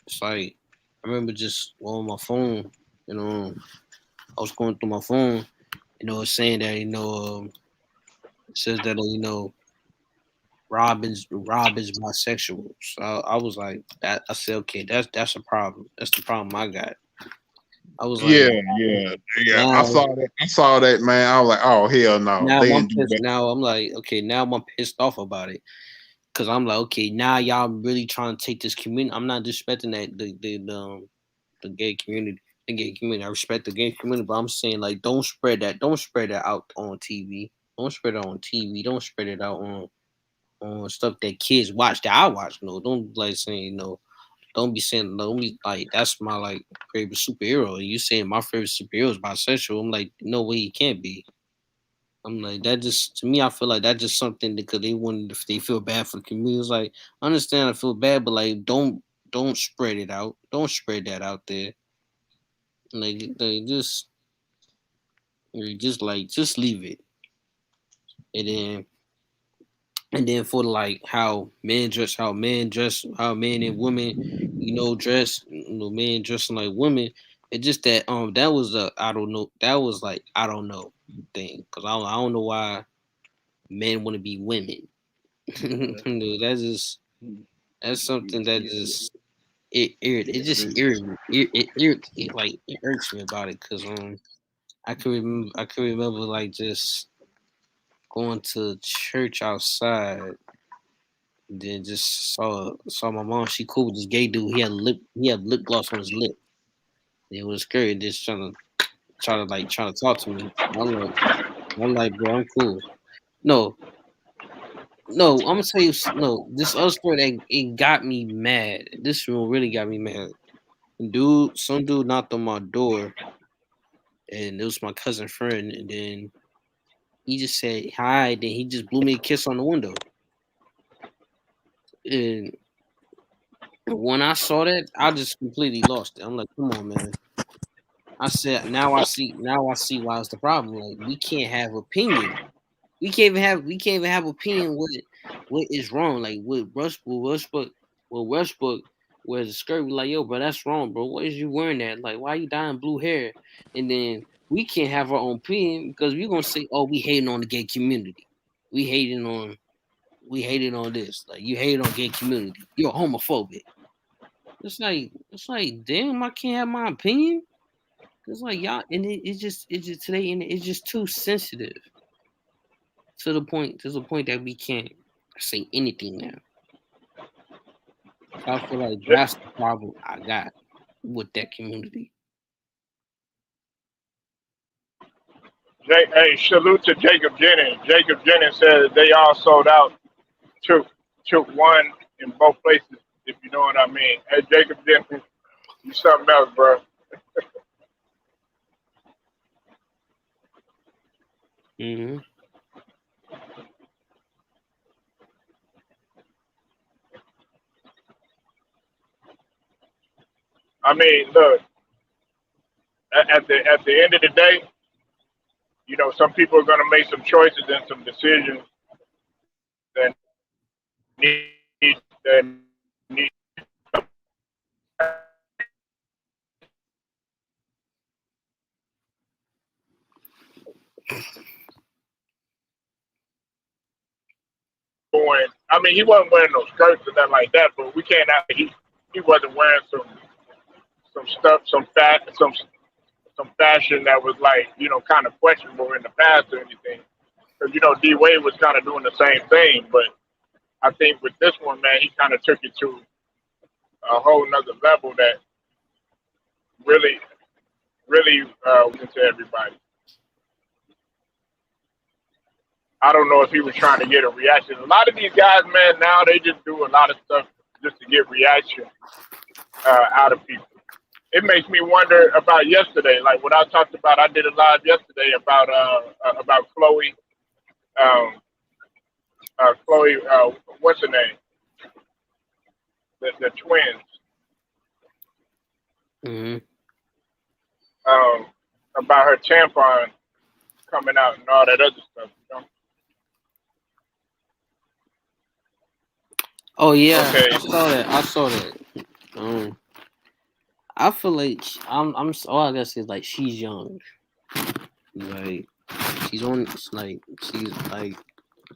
it's like I remember just on my phone, you know, I was going through my phone, it's saying that it says that Robin's bisexual. So I was like that. I said okay, that's a problem. That's the problem I got. I was like Yeah, yeah, yeah. I now saw that. I saw that, man. I was like, oh hell no, now they I'm didn't do pissed. that. Now I'm like okay, now I'm pissed off about it. Cause I'm like, okay, now y'all really trying to take this community. I'm not disrespecting that the gay community, the gay community. I respect the gay community, but I'm saying like, don't spread that out on TV. Don't spread it on TV. Don't spread it out on stuff that kids watch that I watch. No, don't like saying don't be saying don't be like that's my like favorite superhero. And you saying my favorite superhero is bisexual. I'm like, no way he can't be. I'm like that just to me I feel like that's just something because they wanted if they feel bad for the community. It's like I understand I feel bad, but like don't spread it out. Don't spread that out there. Like they just leave it. And then for like how men and women, dress, men dressing like women. It's just that that was a I don't know that was like I don't know thing because I don't know why men want to be women. That's just that's something that just it just it irks me about it because I can remember like just going to church outside. Then just saw my mom. She cool with this gay dude. He had lip gloss on his lip. It was scary. Just trying to talk to me. I'm like, bro, I'm cool. No, no, I'm gonna tell you. No, this other story that it got me mad. This one really got me mad. Some dude knocked on my door, and it was my cousin friend. And then he just said hi. Then he just blew me a kiss on the window. And when I saw that, I just completely lost it. I'm like, come on, man. I said, now I see why it's the problem. Like we can't have opinion. We can't even have opinion what is wrong. Like with Westbrook wears a skirt, we like, yo, bro, that's wrong, bro. What is you wearing that? Like, why you dyeing blue hair? And then we can't have our own opinion because we're gonna say, oh, we hating on the gay community. We hating on we hating on this. Like you hate on gay community. You're homophobic. It's like, damn, I can't have my opinion. It's like y'all, and it's just today, and it's just too sensitive to the point that we can't say anything now. So I feel like J- that's the problem I got with that community. Hey, salute to Jacob Jennings. Jacob Jennings said they all sold out. Took one in both places. If you know what I mean. Hey, Jacob Jennings, you something else, bro. Hmm. I mean, look. At the end of the day, some people are gonna make some choices and some decisions that need going. I mean, he wasn't wearing no skirts or nothing like that, but we can't have he wasn't wearing some stuff, some fashion that was like kind of questionable in the past or anything. Because D Wade was kind of doing the same thing, but I think with this one, man, he kind of took it to a whole nother level that really really went to everybody. I don't know if he was trying to get a reaction. A lot of these guys, man, now they just do a lot of stuff just to get reaction out of people. It makes me wonder about yesterday. Like what I talked about, I did a live yesterday about Chloe, um, Chloe, what's her name? The twins. Mm-hmm. Um, about her tampon coming out and all that other stuff. You know? Oh yeah, Okay, I saw that. I saw that. Um, I feel like all I gotta say is like she's young. Like she's on. Like she's like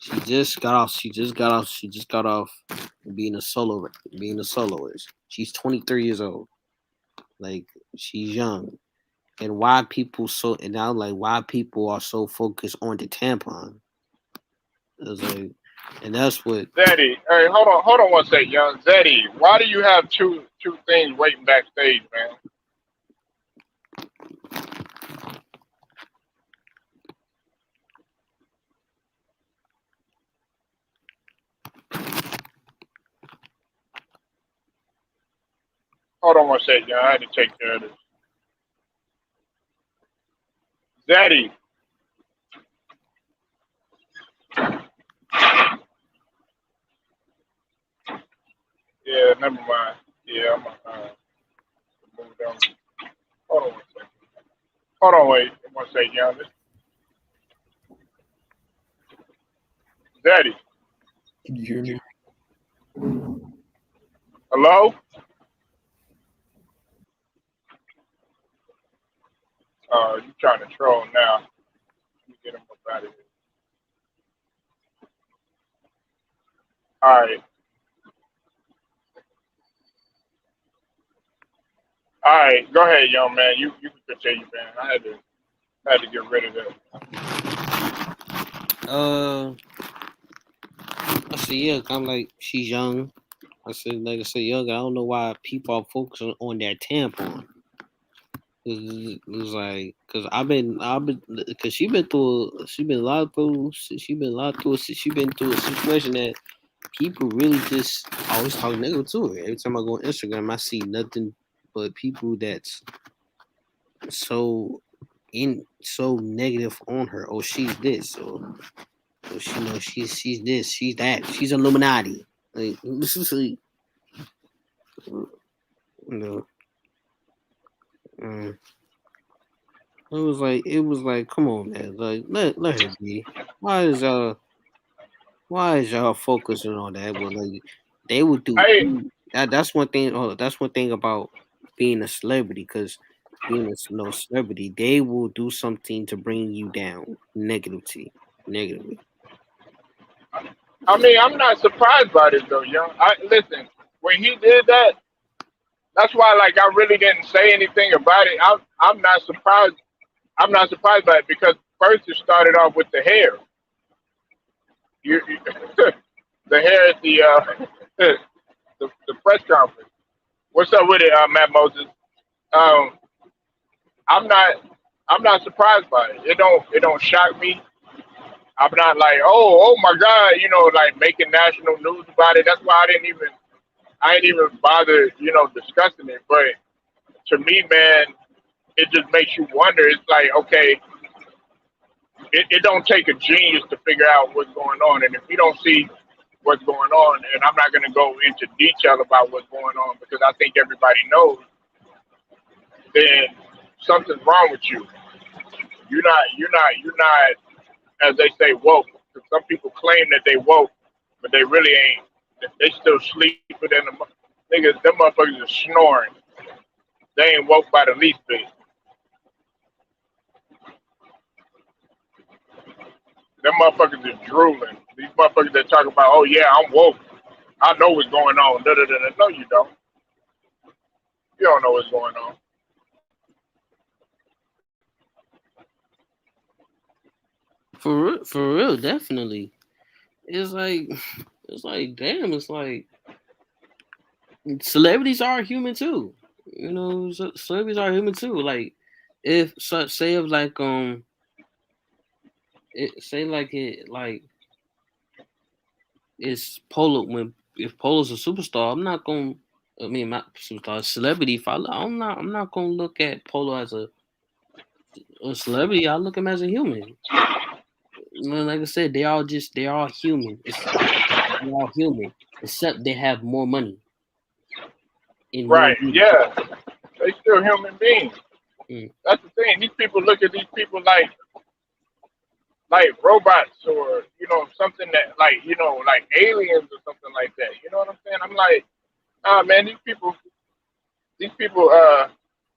she just got off. She just got off. She just got off being a soloist. She's 23 years old. Like she's young. And why people so and now like why people are so focused on the tampon. It's like, and that's what. Zeddy. Hey, hold on one second, young Zeddy. Why do you have two things waiting backstage, man? Hold on one second, young. I had to take care of this. Zeddy. Yeah, never mind. Yeah, I'm move down. Hold on one second. Hold on, wait one second, young. Zeddy. Can you hear me? Hello? You trying to troll now. Let me get him up out of here. All right. All right. Go ahead, young man. You can continue, man. I had to get rid of that. I said yeah. I'm like she's young. I said young. I don't know why people are focusing on that tampon. It was like, cause cause she been a lot through, she been through a situation that people really just always talk negative to her. Every time I go on Instagram, I see nothing but people that's so so negative on her. Oh, she's this, or she know she's this, she's that, she's Illuminati. Like this is like, you know, mm. It was like, come on, man, like let her be. Why is why is y'all focusing on that? But like they would do Hey, that's one thing. Oh, that's one thing about being a celebrity, because being a no celebrity, they will do something to bring you down negatively. I mean, I'm not surprised by this though, young. I listen. When he did that, that's why, like, I really didn't say anything about it. I'm not surprised. I'm not surprised by it because first it started off with the hair. You the hair at the the press conference. What's up with it, Matt Moses? Um, I'm not I'm not surprised by it. It don't shock me. I'm not like, oh my God, like making national news about it. That's why I didn't even bother, discussing it. But to me, man, it just makes you wonder. It's like, okay, it don't take a genius to figure out what's going on. And if you don't see what's going on, and I'm not going to go into detail about what's going on because I think everybody knows, then something's wrong with you. You're not, as they say, woke. 'Cause some people claim that they woke, but they really ain't. They still sleeping in the niggas. Them motherfuckers are snoring. They ain't woke by the least bit. Them motherfuckers is drooling. These motherfuckers that talk about, oh yeah, I'm woke. I know what's going on. Da, da, da, da. No, you don't. You don't know what's going on. For real, definitely. It's like damn. It's like celebrities are human too. Celebrities are human too. Like if so, say if like it say like it like it's Polo when if Polo's a superstar, I'm not gonna. I mean, not superstar, celebrity. If I'm not gonna look at Polo as a celebrity. I look him as a human. Like I said, they're all human. They're all human, except they have more money and more Right. beauty. Yeah. They still human beings. Mm. That's the thing. These people look at these people like robots or something that like aliens or something like that. You know what I'm saying? I'm like, man, these people.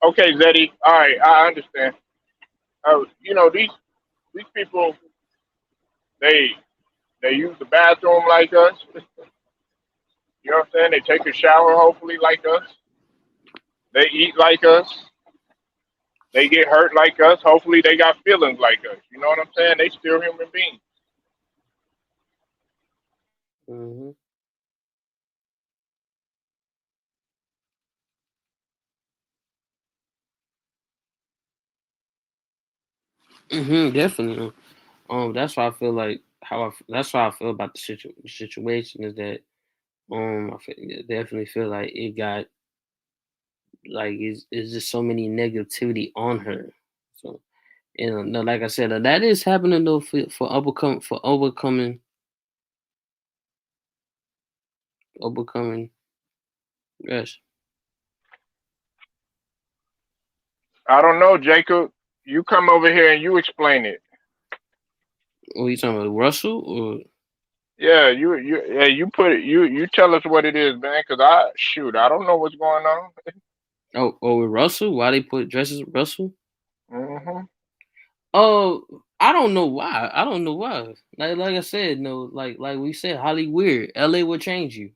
Okay, Zeddy. All right, I understand. These people they they use the bathroom like us. You know what I'm saying? They take a shower hopefully like us. They eat like us. They get hurt like us. Hopefully they got feelings like us. You know what I'm saying? They still human beings. Hmm. Definitely. That's why I feel like that's why I feel about the situation is that definitely feel like it got like it's just so many negativity on her. So no, like I said, that is happening though for overcoming. Yes. I don't know, Jacob. You come over here and you explain it. What are you talking about, Russell? Or Yeah, you put it. You tell us what it is, man. Cause I don't know what's going on. with Russell? Why they put dresses with Russell? Hmm. Oh, I don't know why. I don't know why. Like I said, no, like we said, Hollywood, LA will change you.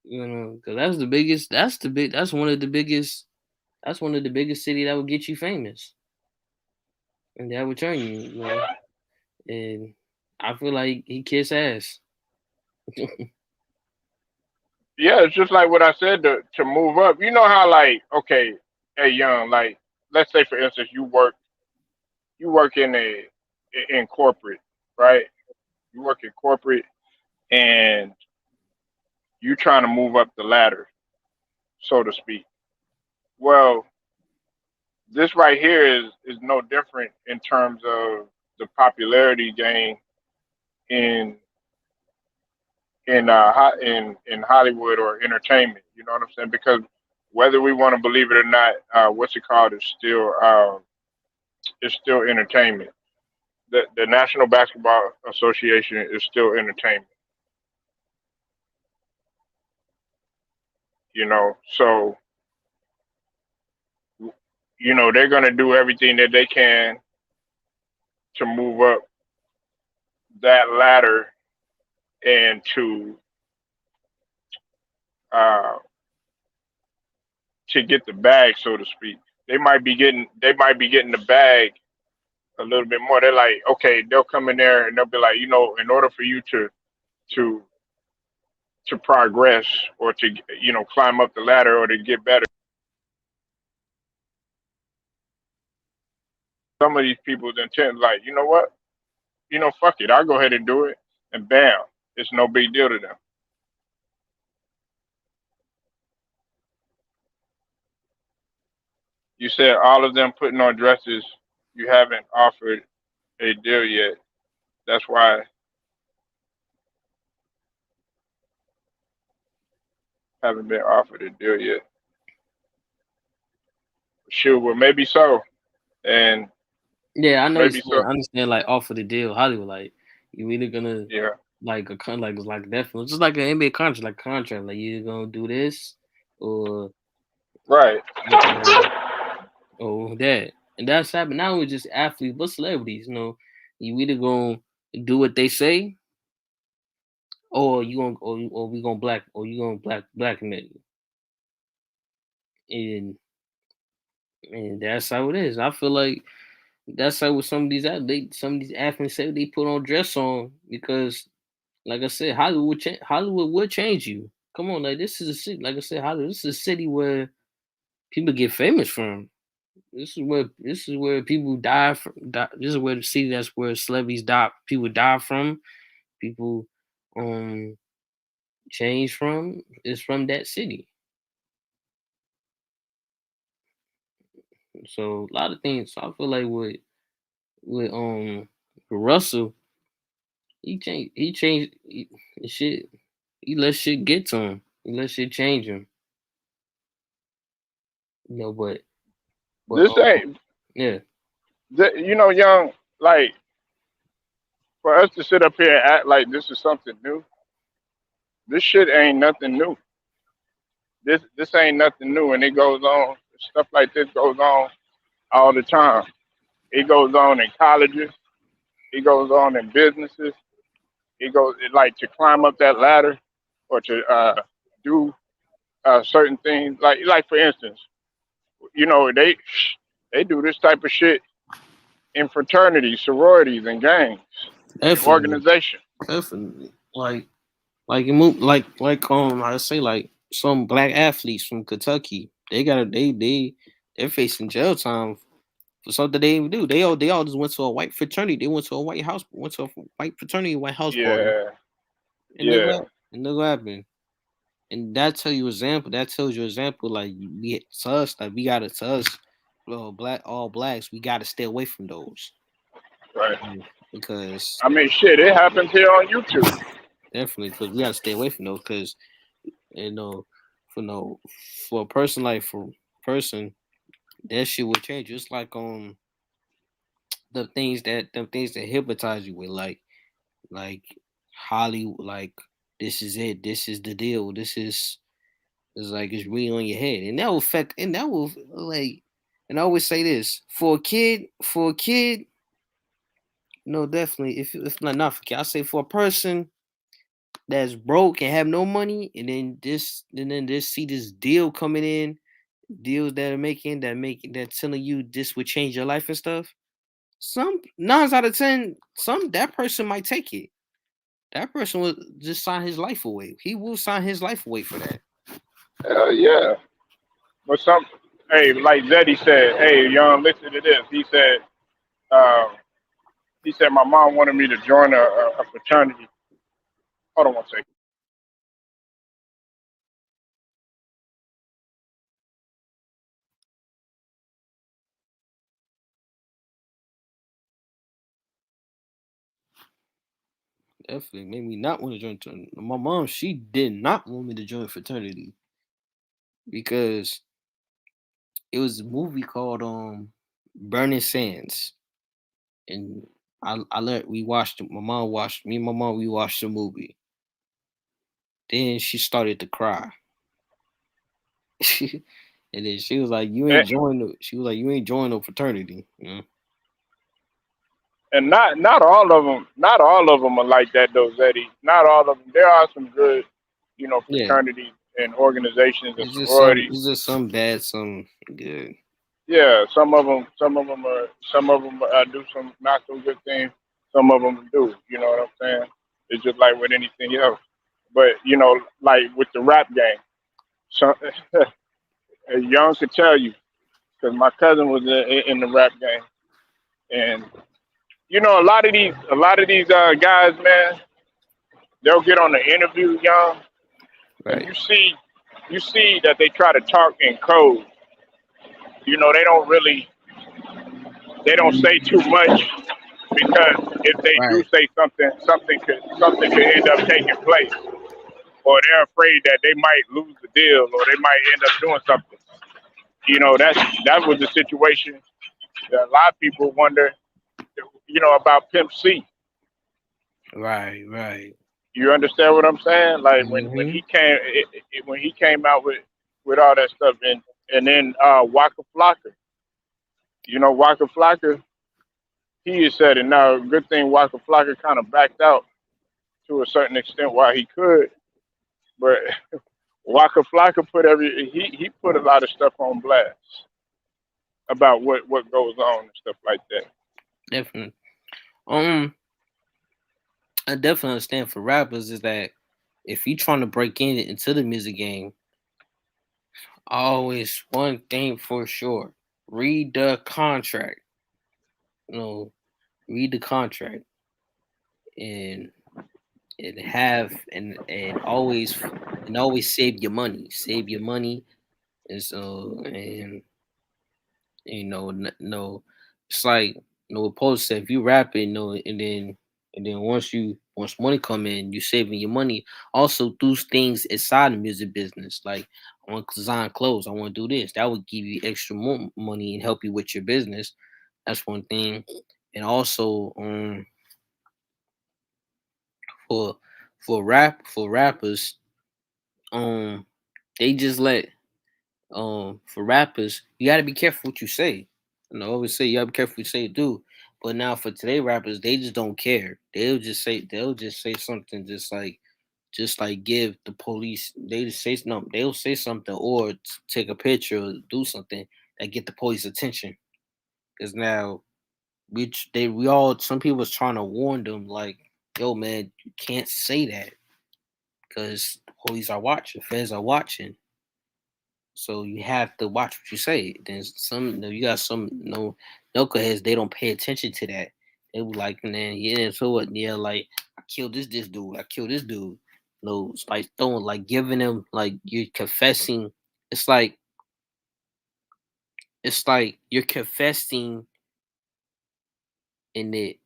You know, because that's the biggest. That's one of the biggest. That's one of the biggest city that would get you famous, and that would turn you. You know, and I feel like he kiss ass. Yeah, it's just like what I said to move up. You know how like okay, hey young, like let's say for instance you work in corporate, right? You work in corporate and you trying to move up the ladder, so to speak. Well, this right here is no different in terms of the popularity gain in in Hollywood or entertainment. You know what I'm saying? Because whether we want to believe it or not, what's it called is still it's still entertainment. The National Basketball Association is still entertainment. So they're gonna do everything that they can to move up that ladder and uh, to get the bag, so to speak. They might be getting the bag a little bit more. They're like, okay, they'll come in there and they'll be like, in order for you to to progress or to climb up the ladder or to get better. Some of these people then tend like, you know what? Fuck it, I'll go ahead and do it, and bam, it's no big deal to them. You said all of them putting on dresses. You haven't offered a deal yet. That's why I haven't been offered a deal yet. Sure, well maybe so, and Yeah, I know you maybe saying. so. I understand, like off of the deal, Hollywood. Like you either gonna Yeah, like like definitely just like an NBA contract, like you either gonna do this or right. that, and that's happening not with just athletes but celebrities. You either gonna do what they say, or we gonna blackmail you, and that's how it is. I feel like that's how with some of these athletes say they put on dress on because, like I said, Hollywood will change you. Come on, like this is a city. Like I said, Hollywood. This is a city where people get famous from. This is where people die from. This is where the city that's where celebrities die. People die from. People change from is from that city. So a lot of things. So I feel like with Russell, shit. He let shit get to him. He let shit change him. You know, but This ain't, yeah, young, like, for us to sit up here and act like this is something new, this shit ain't nothing new. This ain't nothing new, and it goes on. Stuff like this goes on all the time. It goes on in colleges. It goes on in businesses. It goes like to climb up that ladder or to do certain things. Like for instance, they do this type of shit in fraternities, sororities, and gangs and definitely, organization. definitely. Like it move like I say like some black athletes from Kentucky. They're facing jail time for something they didn't do. They all just went to a white fraternity. They went to a white house, went to a white fraternity, white house party, Yeah, and look what yeah, happened. And that tell you example. That tells you example. Like we to us, like we gotta to us, black all blacks. We gotta stay away from those right. because I mean, shit, it happens here on YouTube. definitely because we gotta stay away from those because you know for no for a person like for person that shit will change. Just like the things that hypnotize you with like Hollywood, like this is it, this is the deal, this is like it's really on your head, and that will affect, and that will like, and I always say this for a kid, no, definitely if not for a kid, I say for a person that's broke and have no money, and then see this deal coming in, deals that are making that telling you this would change your life and stuff. Some 9 out of 10, some that person might take it. That person will just sign his life away. He will sign his life away for that. Hell yeah. But hey, like Zeddy said, hey, young, listen to this. Uh, he said my mom wanted me to join a fraternity. Hold on one second. Definitely made me not want to join. My mom, she did not want me to join fraternity because it was a movie called Burning Sands, and I let we watched it. My mom watched me and my mom. We watched the movie. Then she started to cry, and then she was like, "You And, ain't join." She was like, "You ain't join no fraternity." You know? and not all of them are like that though, Zeddy. Not all of them. There are some good, Yeah, fraternities and organizations and it's just some. sororities. It's just some bad, some good. Yeah, some of them do some not so good things. Some of them do. You know what I'm saying? It's just like with anything else. But like with the rap game, so Young could tell you because my cousin was in the rap game, and a lot of these guys, man, they'll get on the interview, Young, and Right, you see that they try to talk in code. They don't say too much because if they do right, say something, something could end up taking place, or they're afraid that they might lose the deal, or they might end up doing something. That was the situation that a lot of people wonder, about Pimp C. right. You understand what I'm saying? Like when Hmm. he came out with all that stuff, and then Waka Flocka. Waka Flocka, he has said it now. Good thing Waka Flocka kind of backed out to a certain extent while he could, but Waka Flocka he put a lot of stuff on blast about what goes on and stuff like that. Definitely. Um, I definitely understand for rappers is that if you trying to break into the music game, always one thing for sure. read the contract. You know, read the contract and always save your money. Save your money, and so and no, it's like what Polo said. If you rap it, and then once money come in, you saving your money. Also, do things inside the music business. Like I want to design clothes. I want to do this. That would give you extra more money and help you with your business. That's one thing. And also, for for rappers, um, they just let for rappers, you gotta be careful what you say. I always say you gotta be careful what you say do. But now for today rappers, they just don't care. They'll just say something just like give the police they just say no they'll say something or take a picture or do something that get the police attention. Cause now we all some people was trying to warn them like, yo man, you can't say that because the police are watching, feds are watching. So you have to watch what you say. Then you got some knuckleheads. They don't pay attention to that. They be like, man, yeah. So what? Yeah, like I killed this dude. I killed this dude. No, it's like throwing, like giving them, like you're confessing. It's like you're confessing in it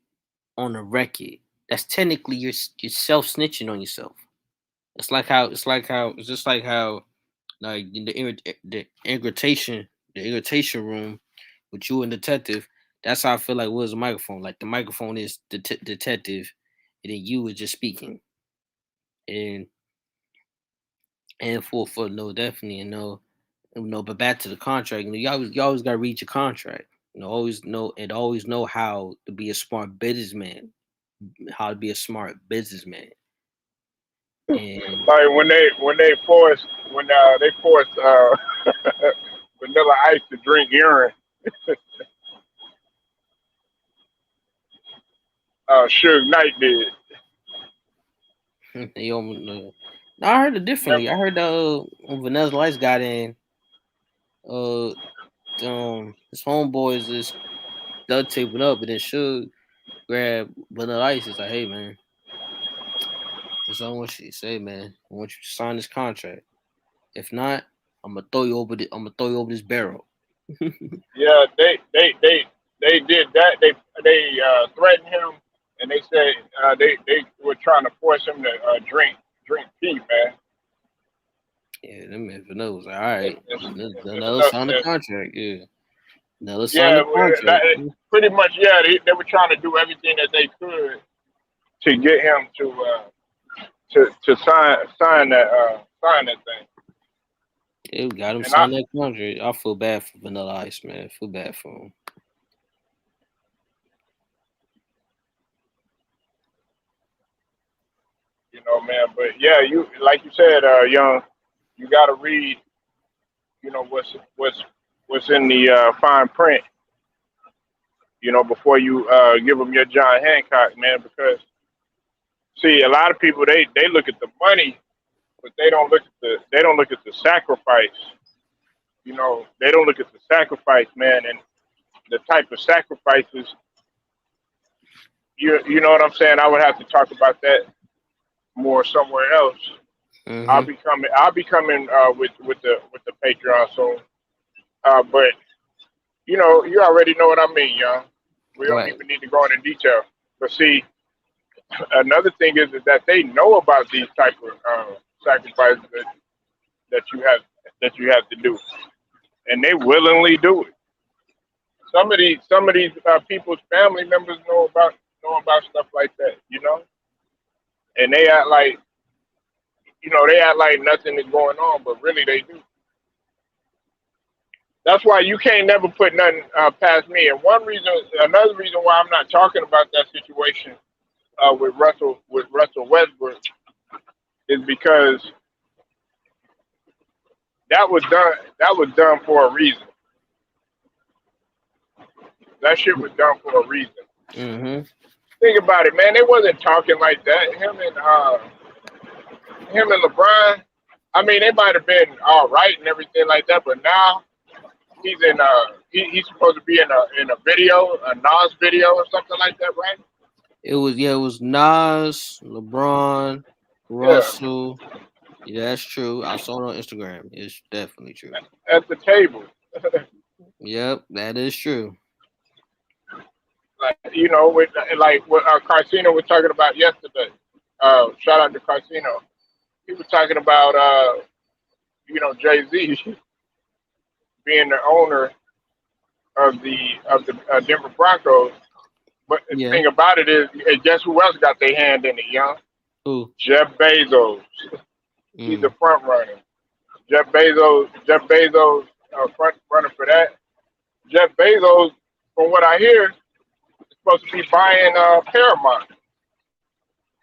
on the record. That's technically you're self snitching on yourself. It's just like how like in the irritation room with you and detective. That's how I feel like was a microphone. Like the microphone is the detective, and then you was just speaking. And for no, definitely, but back to the contract. You always gotta read your contract. Always know how to be a smart businessman. How to be a smart businessman. And Like when they forced Vanilla Ice to drink urine, Suge Knight did. they almost, no, I heard it differently. Remember? I heard when Vanilla Lights got in, uh, his homeboys is duct taping up, and then Suge grab Vanilla Ice. It's like, hey man, that's all I want you to say, man. I want you to sign this contract. If not, I'm gonna throw you over this barrel. Yeah, they did that. They threatened him, and they said they were trying to force him to drink pee, man. Yeah, them man Vanilla was like, all And, right, and, then and let us Vanilla sign the said, contract. Yeah, now let's sign yeah, the contract. pretty much, yeah. They were trying to do everything that they could to get him to sign that thing. Yeah, we got him And I, sign that contract. I feel bad for Vanilla Ice, man. I feel bad for him. man, but yeah, you like you said, young, you got to read, what's in the fine print, before you give them your John Hancock, man, because see, a lot of people they look at the money, but they don't look at the sacrifice. They don't look at the sacrifice, man, and the type of sacrifices. You know what I'm saying? I would have to talk about that more somewhere else. I'll Mm-hmm. be coming. I'll be coming with the Patreon soon. But you already know what I mean, young. We don't Right. even need to go into detail. But see, another thing is that they know about these type of sacrifices that you have that you have to do, and they willingly do it. Some of these people's family members know about stuff like that, and they act like nothing is going on, but really they do. That's why you can't never put nothing past me. And another reason why I'm not talking about that situation with Russell Westbrook is because that was done. That was done for a reason. That shit was done for a reason. Mm-hmm. Think about it, man. They wasn't talking like that. Him and LeBron. I mean, they might have been all right and everything like that, but now he's in. he's supposed to be in a video, a Nas video or something like that, right? It was Nas, LeBron, Yeah, Russell. Yeah, that's true. I saw it on Instagram. It's definitely true. at the table. Yep, that is true. Like with like what Carcino was talking about yesterday. Shout out to Carcino. He was talking about Jay Z being the owner of the Denver Broncos. But the Yeah. thing about it is, guess who else got their hand in it, young? Who? Jeff Bezos. He's the Mm. front runner. Jeff Bezos, front runner for that. Jeff Bezos, from what I hear, is supposed to be buying Paramount.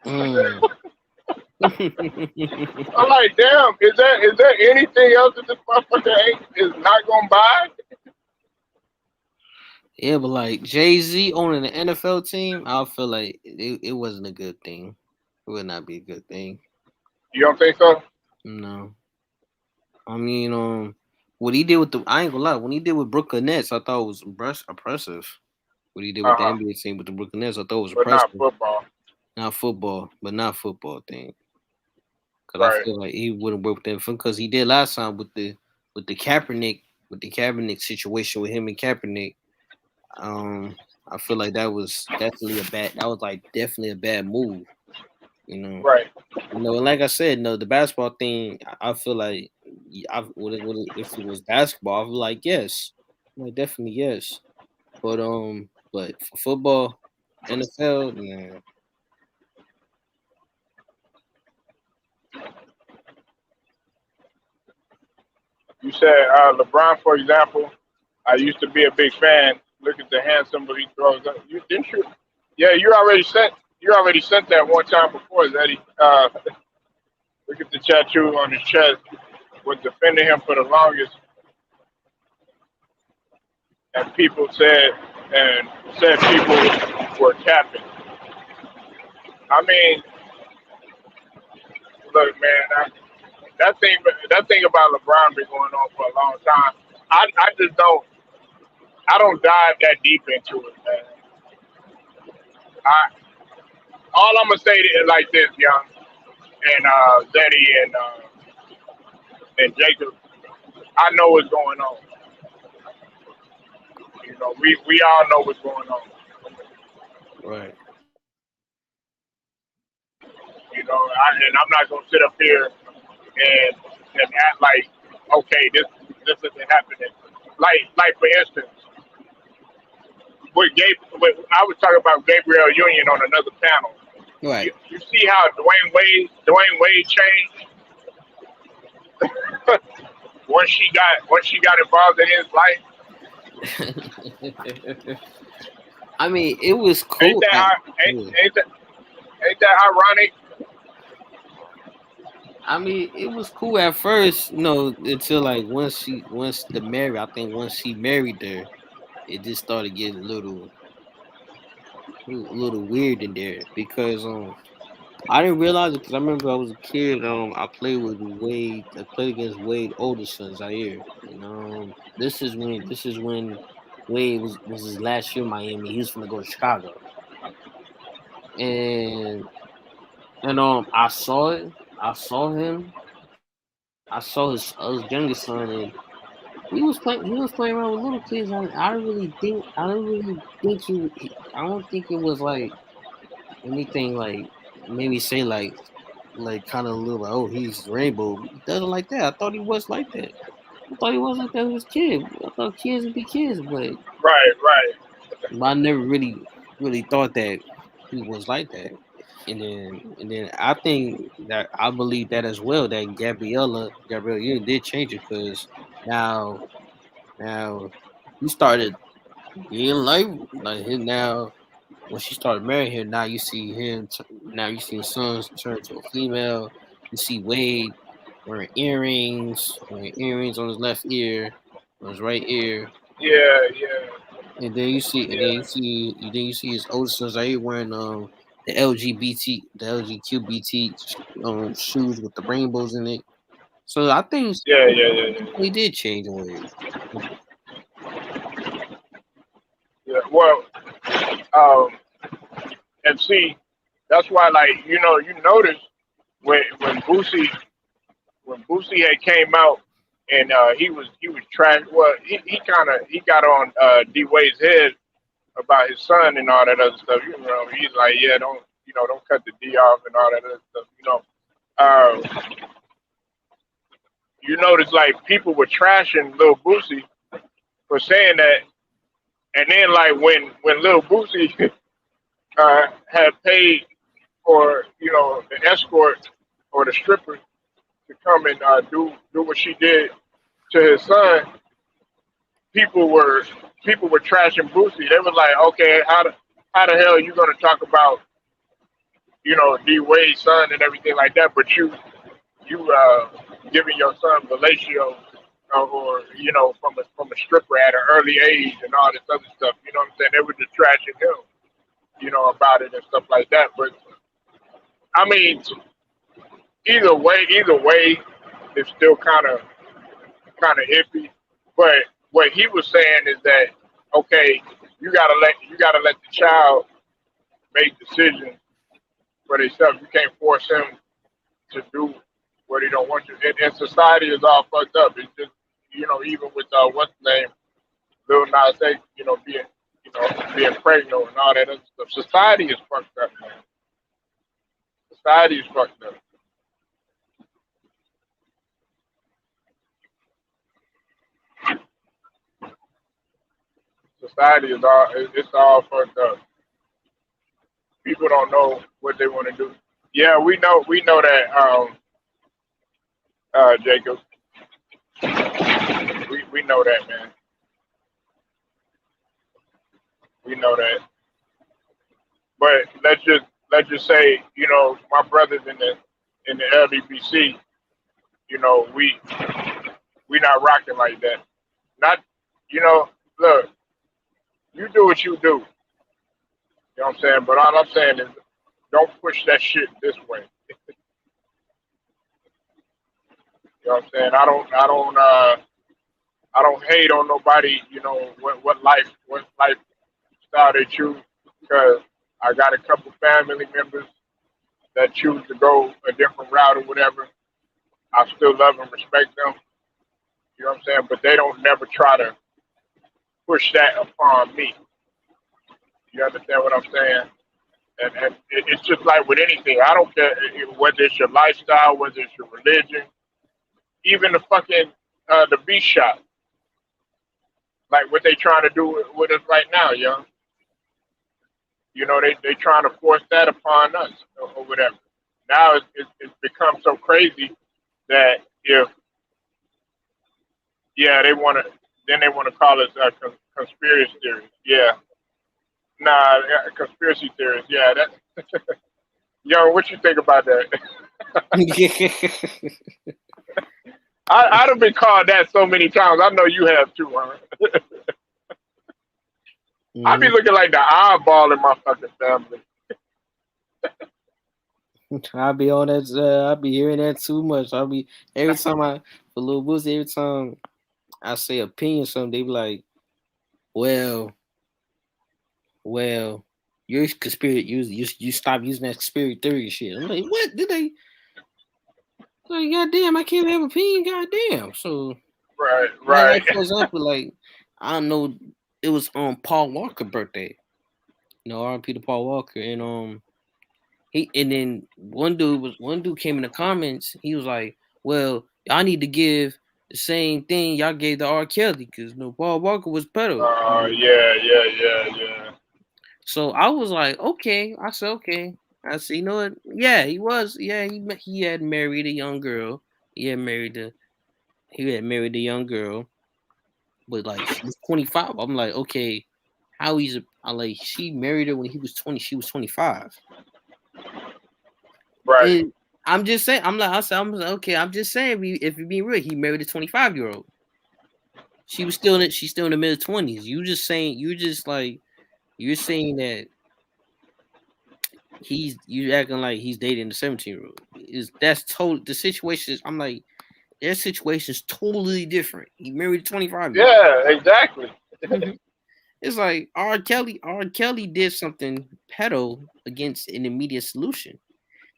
Mm. I'm like, damn, is there anything else that this motherfucker ain't is not gonna buy? Yeah, but like Jay Z owning the NFL team, I feel like it wasn't a good thing. It would not be a good thing. You don't think so? No, I mean, what he did with the I ain't gonna lie, when he did with Brooklyn Nets, I thought it was impressive. What he did with Uh the huh. NBA team with the Brooklyn Nets, I thought it was But not impressive. football, Not football, but not football thing. Because I right? feel like he wouldn't work with them because he did last time with the Kaepernick situation with him and Kaepernick. Um, I feel like that was like definitely a bad move. You know, Right. like I said, no, the basketball thing. I feel like if it was basketball, I feel like yes, like definitely yes. But for football, NFL, nah. You said LeBron, for example. I used to be a big fan. Look at the hand symbol he throws up. You didn't you? Yeah, you already sent that one time before, Zeddy. Look at the tattoo on his chest. Was defending him for the longest, and said people were capping. I mean, look, man, that thing about LeBron been going on for a long time. I just don't dive that deep into it, man. I all I'm gonna say is like this, young and Zeddy and Jacob. I know what's going on. We all know what's going on. Right. And I'm not gonna sit up here and act like okay, this isn't happening. Like for instance, I was talking about Gabriel Union on another panel. You, Right. you see how Dwayne Wade changed once she got involved in his life. I mean, it was Ain't cool that at ain't, yeah. ain't that ain't that ironic? I mean, it was cool at first, until like once the married, I think once she married her, it just started getting a little weird in there because I didn't realize it because I remember I was a kid. I played with Wade. I played against Wade older son Zaire, and this is when Wade was his last year in Miami. He was gonna go to Chicago, and I saw it. I saw him. I saw his youngest son, and he was playing. He was playing around with little kids. I don't really think. I don't really think I don't think it was like anything like maybe say like kind of a little like, oh, he's rainbow. He doesn't like that. I thought he was like that. I thought he was like that with his kid. I thought kids would be kids, Right, right. but I never really thought that he was like that. And then I think that I believe that as well that Gabrielle Union did change it because now now he started being like him now when she started marrying him. Now you see him. Now you see his sons turn to a female. You see Wade wearing earrings on his left ear, on his right ear, Yeah, yeah, and then you see his older sons out here wearing the LGBTQBT shoes with the rainbows in it. So I think yeah, he yeah, yeah, yeah. definitely did change the way. well, um, and see, that's why, like, you notice when Boosie had came out and he was trash. Well, he kind of he got on D Wade's head about his son and all that other stuff. He's like, yeah, don't cut the D off and all that other stuff. You notice like people were trashing Lil Boosie for saying that, and then like when Lil Boosie had paid for the escort or the stripper to come and do what she did to his son, people were people were trashing Boosie. They were like, okay, how the hell are you gonna talk about D Wade's son and everything like that, but you giving your son fellatio or from a stripper at an early age and all this other stuff. You know what I'm saying? They were just trashing him, about it and stuff like that. But I mean, either way, it's still kind of iffy. But what he was saying is that okay, you gotta let the child make decisions for themselves. You can't force him to do what he don't want to. And society is all fucked up. It's just even with what's the name, Lil Nas X, being pregnant and all that other stuff. Society is fucked up, man. Society is fucked up. Society is it's all fucked up. People don't know what they want to do. Yeah, we know that, Jacob. We know that, man. We know that. But let's just say, my brothers in the LDBC, we not rocking like that. Not, look, you do what you do. You know what I'm saying? But all I'm saying is, don't push that shit this way. You know what I'm saying? I don't hate on nobody. What life style they choose, because I got a couple family members that choose to go a different route or whatever. I still love and respect them. You know what I'm saying? But they don't never try to push that upon me. You understand what I'm saying? And it's just like with anything. I don't care whether it's your lifestyle, whether it's your religion, even the fucking the beast shot, like what they trying to do with us right now, young. They trying to force that upon us or whatever. Now it's become so crazy that if yeah they want to call us conspiracy theories. Yeah, nah, conspiracy theories. Yeah, that. Yo, what you think about that? I'd have been called that so many times. I know you have too, huh? I be looking like the oddball in my fucking family. I be on that. I be hearing that too much. I be every time I for little boost. Every time I say opinion, something they be like, "Well, well, you're conspiracy. You stop using that conspiracy theory shit." I'm like, "What did they?" Like, goddamn, I can't have opinion. Goddamn. So, Right, right. like for example, like I don't know, it was on Paul Walker birthday. R.I.P. to Paul Walker, and he and then one dude came in the comments. He was like, "Well, y'all need to give the same thing y'all gave to R. Kelly because Paul Walker was better." Yeah, yeah, yeah, yeah. So I was like, "Okay." I said, "Okay." I said, "You know what? Yeah, he was. Yeah, he had married a young girl. He had married a he had married a young girl, but like she was 25. I'm like, okay, how I like she married her when he was 20. She was 25. Right. And I'm just saying, I'm like, okay, I'm just saying, if you're being real, he married a 25-year-old. She's still in the mid 20s. You're saying that you acting like he's dating a 17-year-old. That's total the situation is, I'm like, their situation is totally different. He married a 25-year-old. Yeah, exactly. It's like R. Kelly did something pedo against an immediate solution.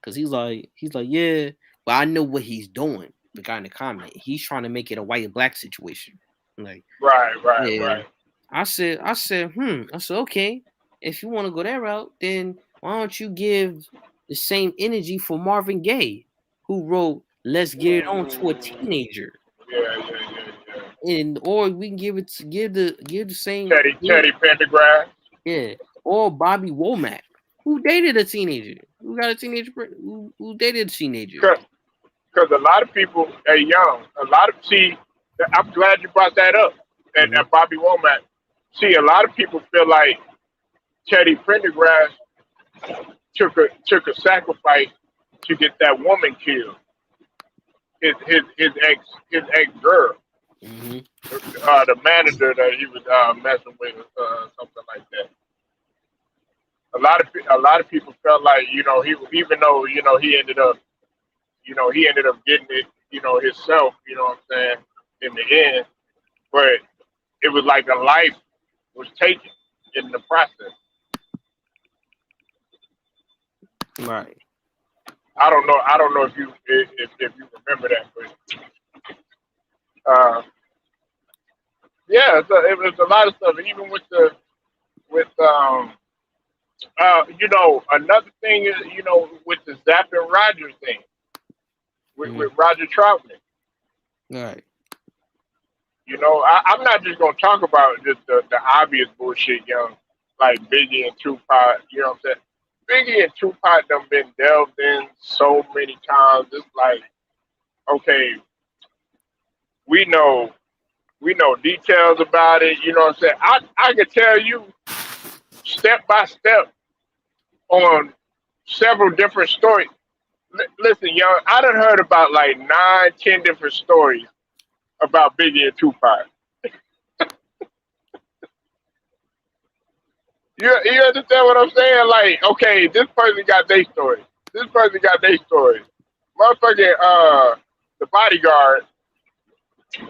Cause he's like, yeah, but I know what he's doing. The guy in the comment, he's trying to make it a white and black situation. I'm like, Right, right, yeah. right. I said, okay. If you want to go that route, then why don't you give the same energy for Marvin Gaye, who wrote "Let's Get It On" to a teenager, Yeah, yeah, yeah, yeah. and or we can give the same, Teddy Pendergrass. yeah, or Bobby Womack, who dated a teenager, who got a teenager, who dated a teenager. Because a lot of people are young. A lot of see. I'm glad you brought that up. Mhm. And Bobby Womack. See, a lot of people feel like Teddy Pendergrass took a sacrifice to get that woman killed. His ex girl, Mhm. the manager that he was messing with, something like that. A lot of people felt like he, even though he ended up getting it himself, what I'm saying, in the end, but it was like a life was taken in the process. Right. I don't know if you remember that, but uh, yeah, it was a lot of stuff. Even with another thing is with the Zapp and Roger thing with Mhm. Roger Troutman. Right. I'm not just gonna talk about just the obvious bullshit, like Biggie and Tupac. You know what I'm saying? Biggie and Tupac done been delved in so many times. It's like, okay, we know we know details about it. You know what I'm saying? I could tell you step by step on several different stories. Listen, young, I done heard about like 9, 10 different stories about Biggie and Tupac. You understand what I'm saying? Like, okay, this person got their story. This person got their story. Motherfucking the bodyguard,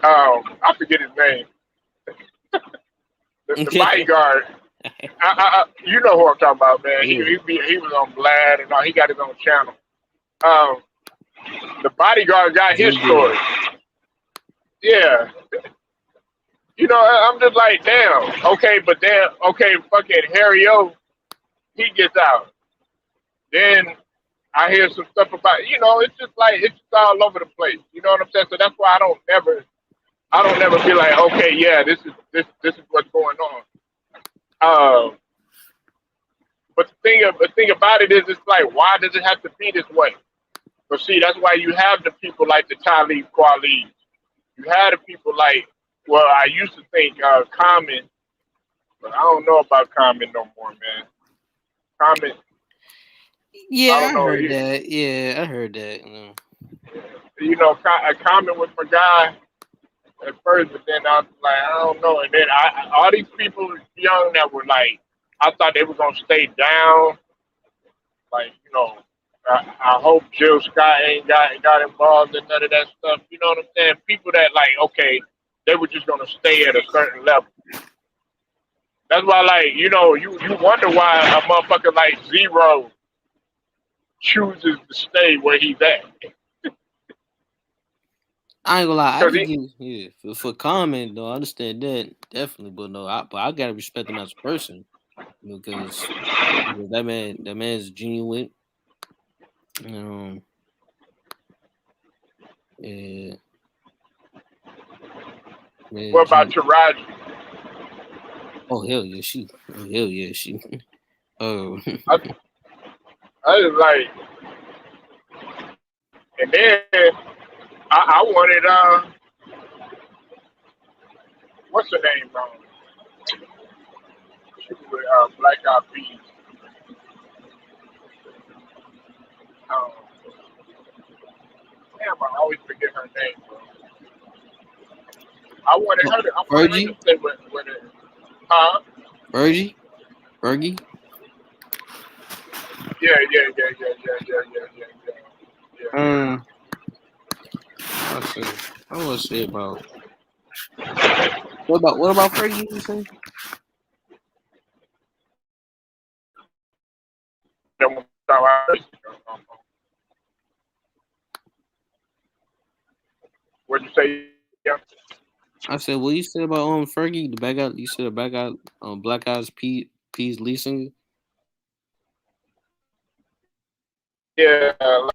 I forget his name. The bodyguard, you know who I'm talking about, man. He Yeah. he was on Vlad and all. He got his own channel. Um, the bodyguard got his Junior. story. Yeah, I'm just like, damn. Okay, but then okay, fucking Harry O, he gets out. Then I hear some stuff about, it's just like it's just all over the place. You know what I'm saying? So that's why I don't never be like, okay, yeah, this is what's going on. Uh, but the thing about it is, it's like, why does it have to be this way? But see, that's why you have the people like the Talib Kweli. You had the people like, well, I used to think Common, but I don't know about Common no more, man. Common, I Yeah, don't I know. heard that. Yeah, I heard that. Common was my guy at first, but then I was like, I don't know. And then all these people young that were like, I thought they were gonna stay down. Like, I hope Jill Scott ain't got involved in none of that stuff. You know what I'm saying? People that like, okay, they were just gonna stay at a certain level. That's why, like, you wonder why a motherfucker like Zero chooses to stay where he's at. I ain't gonna lie. I Cause can give, yeah, for comment though. I understand that definitely, but no, but I gotta respect him as a person because that man's genuine. Um, yeah, man, what about Taraji? oh hell yeah, she. Oh hell yeah, she. Oh I, I was like, and then I wanted what's her name? She was with Black Eyed Peas. Um, Damn, I always forget her name, bro. I wanted her to Fergie, stay with it. Huh? Fergie, Fergie. Yeah, yeah, yeah, yeah, yeah, yeah, yeah, yeah, yeah. Yeah. Um, I say, I want to say about what about Fergie? You say? What'd you say, young? I said, what you said about Fergie, the bad guy. You said the bad guy, Black Eyes Peas lead singer. Yeah, um,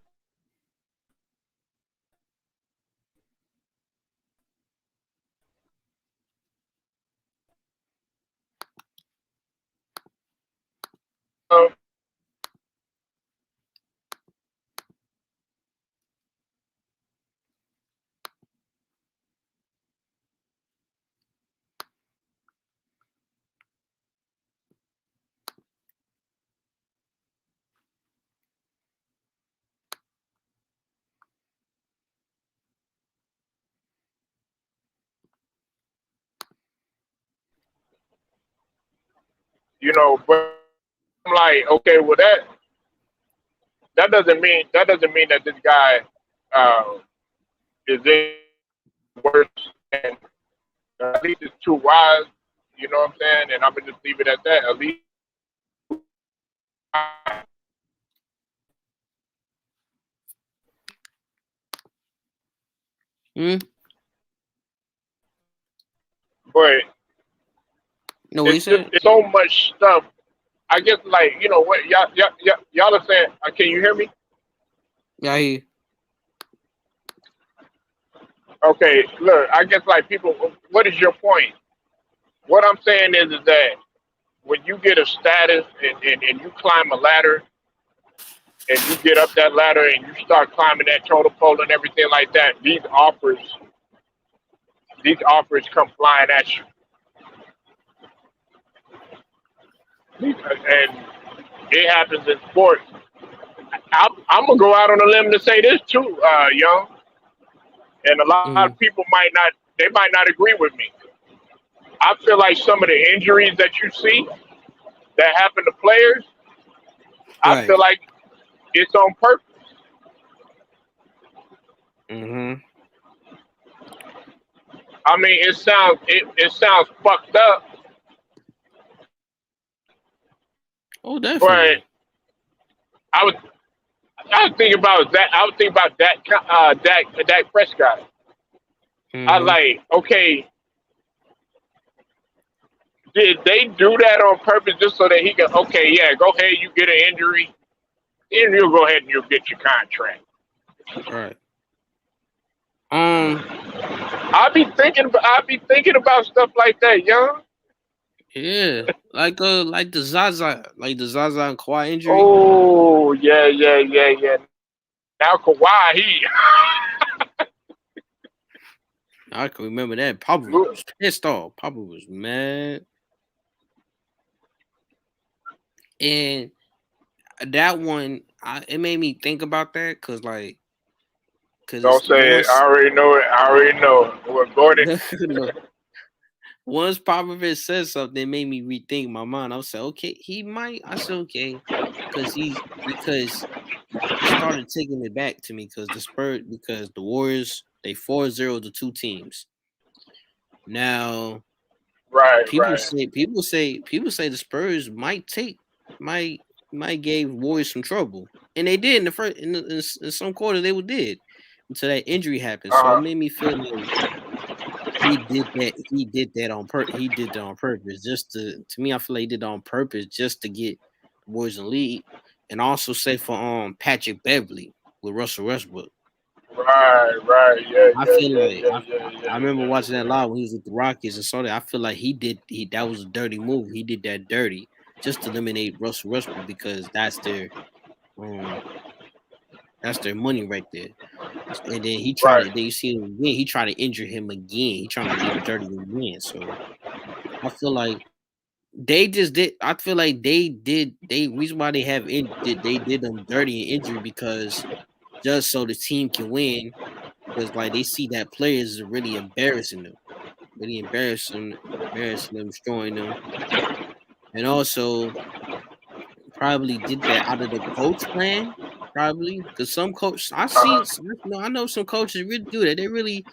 but I'm like, okay, well that doesn't mean that this guy is any worse than at least it's too wise. You know what I'm saying? And I'm gonna just leave it at that. At least, Hmm. but No, what you it's just said? it's so much stuff. I guess like what y'all are saying. Can you hear me? Yeah, he. Okay, look. I guess like people. What is your point? What I'm saying is that when you get a status and you climb a ladder and you get up that ladder and you start climbing that totem pole and everything like that, these offers come flying at you. And it happens in sports. I'm gonna go out on a limb to say this too, young, and a lot of Hmm. people might not agree with me. I feel like some of the injuries that you see that happen to players, I Right. feel like it's on purpose. Hmm. I mean, it sounds fucked up, Oh, but definitely. I would I would think about that. I would think about Dak Prescott. I Hmm. like, okay, did they do that on purpose just so that he can? Okay, yeah, go ahead, you get an injury, then you'll go ahead and you'll get your contract. Right. Um. I be thinking about stuff like that, young. Yeah. Like the Zaza and Kawhi injury. Oh yeah, yeah, yeah, yeah. Now Kawhi, he I can remember that. Papa was pissed off. Papa was mad, and that one, it made me think about that cause don't it's say it. I once already know it. I already know it. Well, Gordon, look, once Popovich said something, it made me rethink my mind. I was like, okay, he might. I said okay, because it started taking it back to me because the Warriors they 4-0 the two teams. Now right, right, people say the Spurs might might gave Warriors some trouble, and they did in the first in some quarter they did until that injury happened. So it uh made me feel like he did that on purpose just to me I feel like he did that on purpose just to get the Warriors in the lead, and also say for Patrick Beverly with Russell Westbrook. right, right. Yeah, I yeah, feel yeah, like yeah, yeah, I yeah, remember yeah, watching that live when he was with the Rockets and saw that. I feel like he that was a dirty move. He did that dirty just to eliminate Russell Westbrook because um that's their money right there. And then he tried right. to then you see him again, he tried to injure him again. He trying to do him dirty again. So I feel like they just did I feel like they reason why they did them dirty and injury because just so the team can win because like they see that players are really embarrassing them. Really embarrassing them, destroying them, and also probably did that out of the coach plan. Probably because some coach Uh-huh. I know some coaches really do that. They really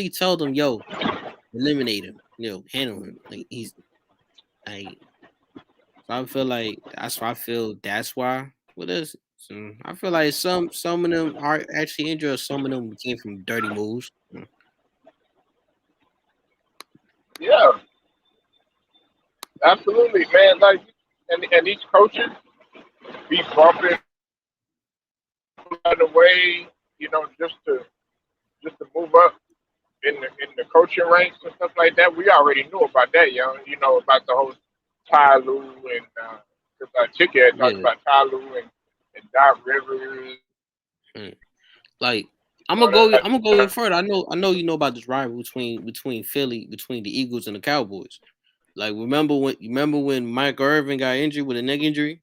tell them, "Yo, eliminate him. Handle him like he's like." So I feel like that's why. What is it? So I feel like some of them are actually injured. Some of them came from dirty moves. Yeah, absolutely, man. Like, and these coaches be bumping out of the way, just to move up in the coaching ranks and stuff like that. We already knew about that, young. About the whole Ty Lue and because Chicky had talked Yeah. about Ty Lue and Doc Rivers. Mm. Like I'm All gonna go. that I'm gonna go even further. I know you know about this rivalry between Philly, between the Eagles and the Cowboys. Like remember when Mike Irvin got injured with a neck injury?